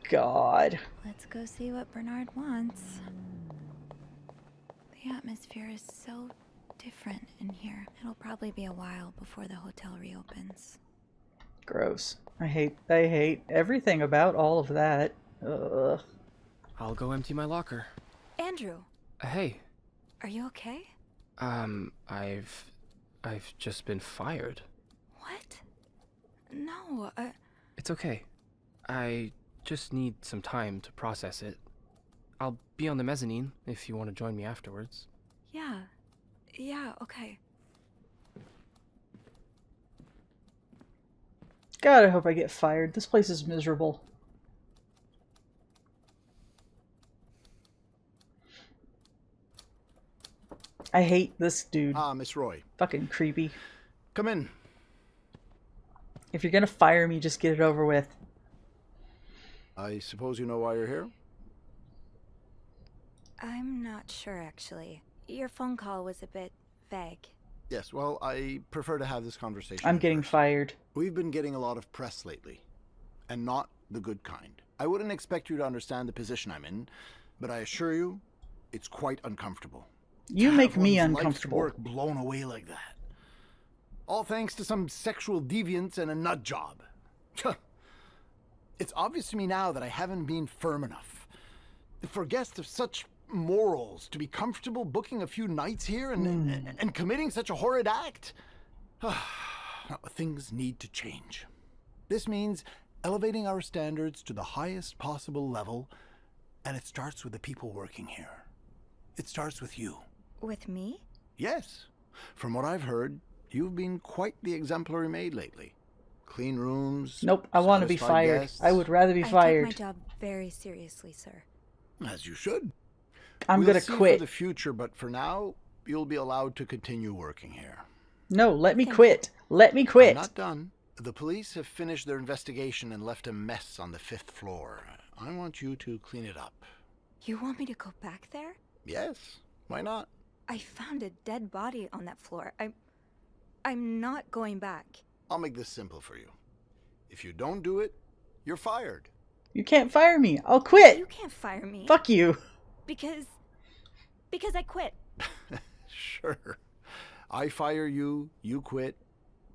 God. Let's go see what Bernard wants. The atmosphere is so different in here. It'll probably be a while before the hotel reopens. Gross. I hate everything about all of that. Ugh. I'll go empty my locker. Andrew. Hey. Are you okay? I've just been fired. What? No, It's okay. I just need some time to process it. I'll be on the mezzanine if you want to join me afterwards. Yeah. Yeah, okay. God, I hope I get fired. This place is miserable. I hate this dude. Miss Roy. Fucking creepy. Come in. If you're gonna fire me, just get it over with. I suppose you know why you're here? I'm not sure, actually. Your phone call was a bit vague. Yes, well, I prefer to have this conversation. I'm getting fired. We've been getting a lot of press lately, and not the good kind. I wouldn't expect you to understand the position I'm in, but I assure you, it's quite uncomfortable. You make me uncomfortable. Work blown away like that. All thanks to some sexual deviance and a nut job. It's obvious to me now that I haven't been firm enough. For guests of such morals to be comfortable booking a few nights here and committing such a horrid act. Things need to change. This means elevating our standards to the highest possible level, and it starts with the people working here. It starts with you. With me? Yes. From what I've heard, you've been quite the exemplary maid lately. Clean rooms. Nope, I want to be fired. Guests. I would rather be fired. I take my job very seriously, sir. As you should. I'm gonna quit. For the future, but for now, you'll be allowed to continue working here. No, let me quit. Let me quit. I'm not done. The police have finished their investigation and left a mess on the 5th floor. I want you to clean it up. You want me to go back there? Yes. Why not? I found a dead body on that floor. I'm not going back. I'll make this simple for you. If you don't do it, you're fired. You can't fire me. I'll quit. You can't fire me. Fuck you. Because I quit. Sure. I fire you, you quit.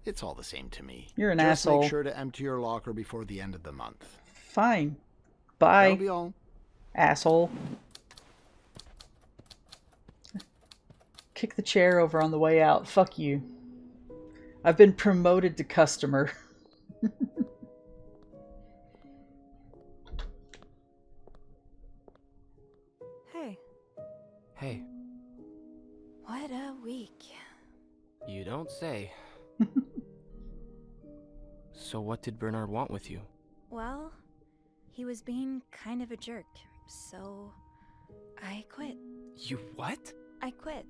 It's all the same to me. You're an Just asshole. Make sure to empty your locker before the end of the month. Fine. Bye. That'll be all. Asshole. Kick the chair over on the way out. Fuck you. I've been promoted to customer. Hey. Hey. What a week. You don't say. So what did Bernard want with you? Well, he was being kind of a jerk, so I quit. You what? I quit.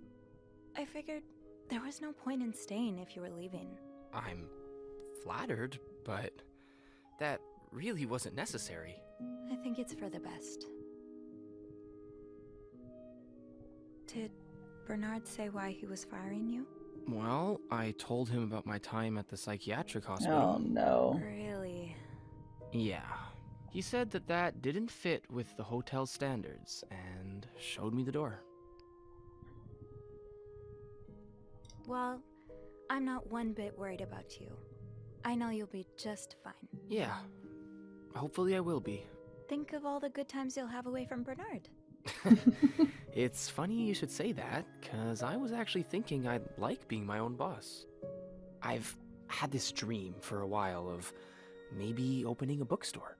I figured there was no point in staying if you were leaving. I'm flattered, but that really wasn't necessary. I think it's for the best. Did Bernard say why he was firing you? Well, I told him about my time at the psychiatric hospital. Oh no. Really? Yeah. He said that didn't fit with the hotel's standards and showed me the door. Well, I'm not one bit worried about you. I know you'll be just fine. Yeah. Hopefully I will be. Think of all the good times you'll have away from Bernard. It's funny you should say that, because I was actually thinking I'd like being my own boss. I've had this dream for a while of maybe opening a bookstore.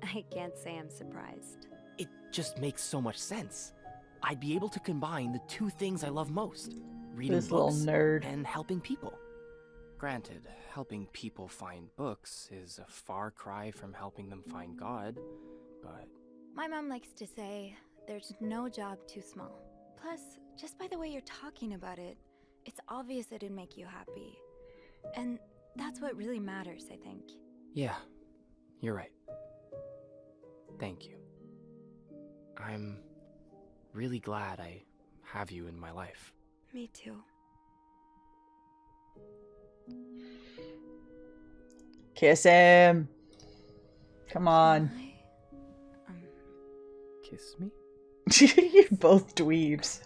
I can't say I'm surprised. It just makes so much sense. I'd be able to combine the two things I love most, reading This little books nerd. and helping people. Granted, helping people find books is a far cry from helping them find God, but... My mom likes to say, there's no job too small. Plus, just by the way you're talking about it, it's obvious it'd make you happy. And that's what really matters, I think. Yeah, You're right. Thank you. I'm really glad I have you in my life. Me too. Kiss him. Come on. Kiss me? You're both dweebs.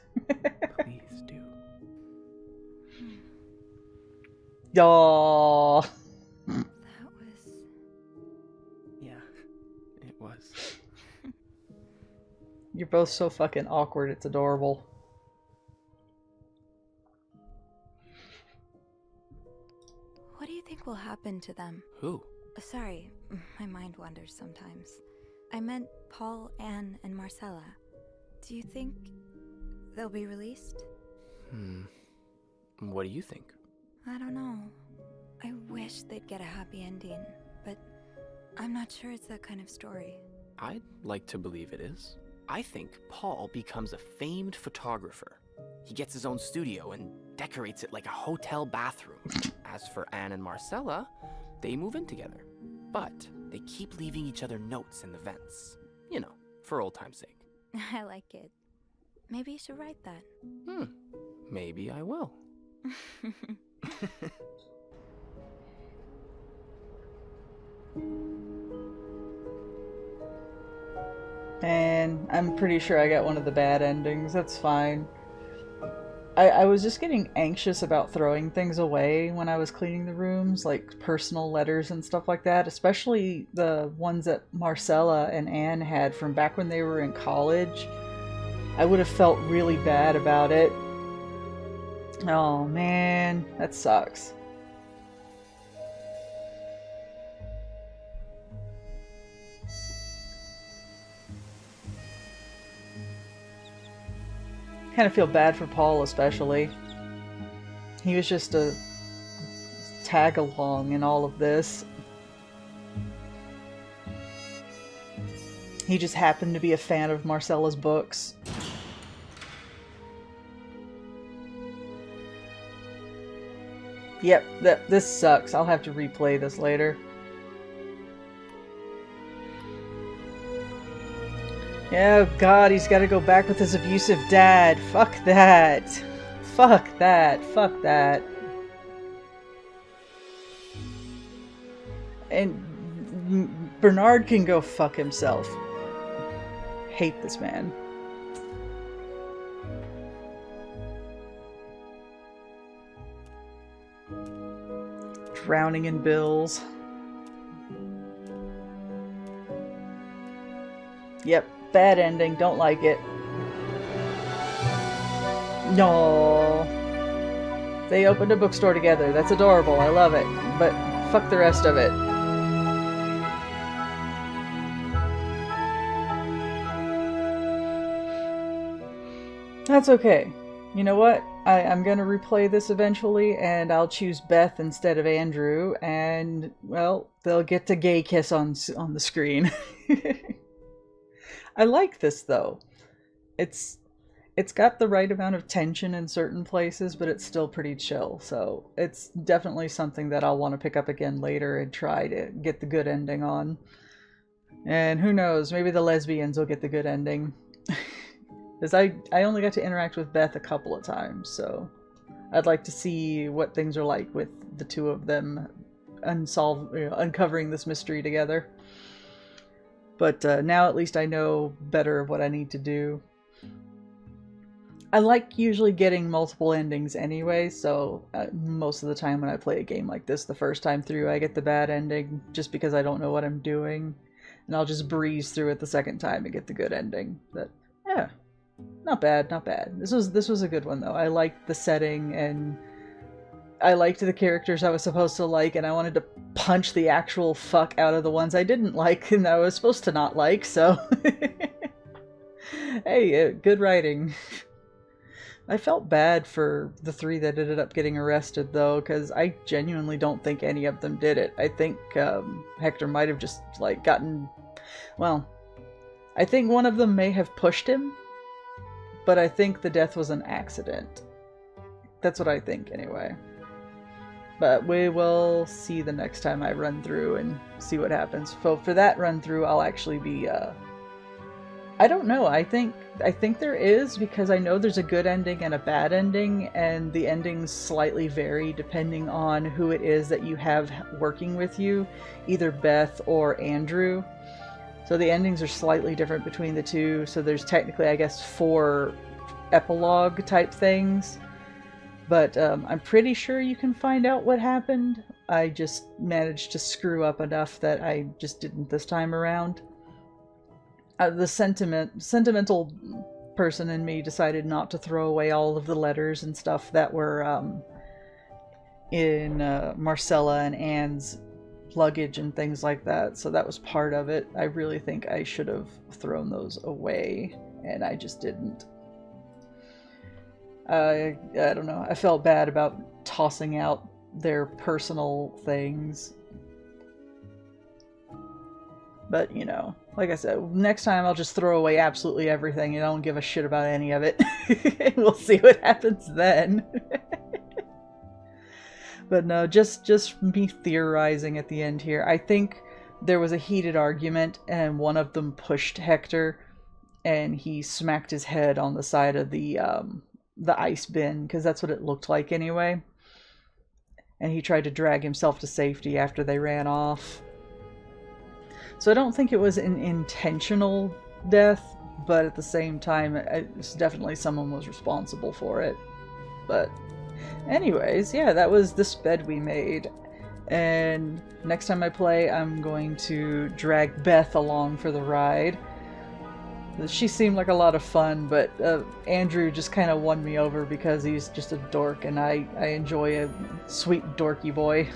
Please do. Aww. That was... Yeah, it was. You're both so fucking awkward, it's adorable. What do you think will happen to them? Who? Sorry, my mind wanders sometimes. I meant Paul, Anne, and Marcella. Do you think they'll be released? What do you think? I don't know. I wish they'd get a happy ending, but I'm not sure it's that kind of story. I'd like to believe it is. I think Paul becomes a famed photographer. He gets his own studio and decorates it like a hotel bathroom. As for Anne and Marcella, they move in together. But they keep leaving each other notes in the vents. You know, for old time's sake. I like it. Maybe you should write that. Maybe I will. And I'm pretty sure I got one of the bad endings. That's fine. I was just getting anxious about throwing things away when I was cleaning the rooms, like personal letters and stuff like that, especially the ones that Marcella and Anne had from back when they were in college. I would have felt really bad about it. Oh man, that sucks. Kind of feel bad for Paul, especially. He was just a tag along in all of this. He just happened to be a fan of Marcella's books. Yep, this sucks. I'll have to replay this later. Oh god, he's gotta go back with his abusive dad. Fuck that. Fuck that. Fuck that. And Bernard can go fuck himself. Hate this man. Drowning in bills. Yep. Bad ending, don't like it. No. They opened a bookstore together. That's adorable. I love it. But fuck the rest of it. That's okay. You know what? I'm gonna replay this eventually, and I'll choose Beth instead of Andrew, and, well, they'll get to gay kiss on the screen. I like this though. It's got the right amount of tension in certain places, but it's still pretty chill. So it's definitely something that I'll want to pick up again later and try to get the good ending on. And who knows, maybe the lesbians will get the good ending. Because I only got to interact with Beth a couple of times, so I'd like to see what things are like with the two of them uncovering this mystery together. But now at least I know better what I need to do. I like usually getting multiple endings anyway, so most of the time when I play a game like this the first time through, I get the bad ending just because I don't know what I'm doing. And I'll just breeze through it the second time and get the good ending. But yeah, not bad, not bad. This was a good one though. I liked the setting and I liked the characters I was supposed to like, and I wanted to punch the actual fuck out of the ones I didn't like and I was supposed to not like, so... Hey, good writing. I felt bad for the three that ended up getting arrested, though, because I genuinely don't think any of them did it. I think Hector might have just, like, gotten... Well, I think one of them may have pushed him, but I think the death was an accident. That's what I think, anyway. But we will see the next time I run through and see what happens. So for that run through, I'll actually be, I don't know, I think there is, because I know there's a good ending and a bad ending, and the endings slightly vary depending on who it is that you have working with you, either Beth or Andrew. So the endings are slightly different between the two, so there's technically, I guess, 4 epilogue type things. But I'm pretty sure you can find out what happened. I just managed to screw up enough that I just didn't this time around. The sentimental person in me decided not to throw away all of the letters and stuff that were in Marcella and Anne's luggage and things like that. So that was part of it. I really think I should have thrown those away, and I just didn't. I don't know. I felt bad about tossing out their personal things. But, you know, like I said, next time I'll just throw away absolutely everything and I don't give a shit about any of it. We'll see what happens then. But no, just me theorizing at the end here. I think there was a heated argument and one of them pushed Hector and he smacked his head on the side of the ice bin, because that's what it looked like anyway. And he tried to drag himself to safety after they ran off. So I don't think it was an intentional death, but at the same time, it's definitely someone was responsible for it. But anyways, yeah, that was this bed we made. And next time I play, I'm going to drag Beth along for the ride. She seemed like a lot of fun, but Andrew just kind of won me over because he's just a dork, and I enjoy a sweet dorky boy.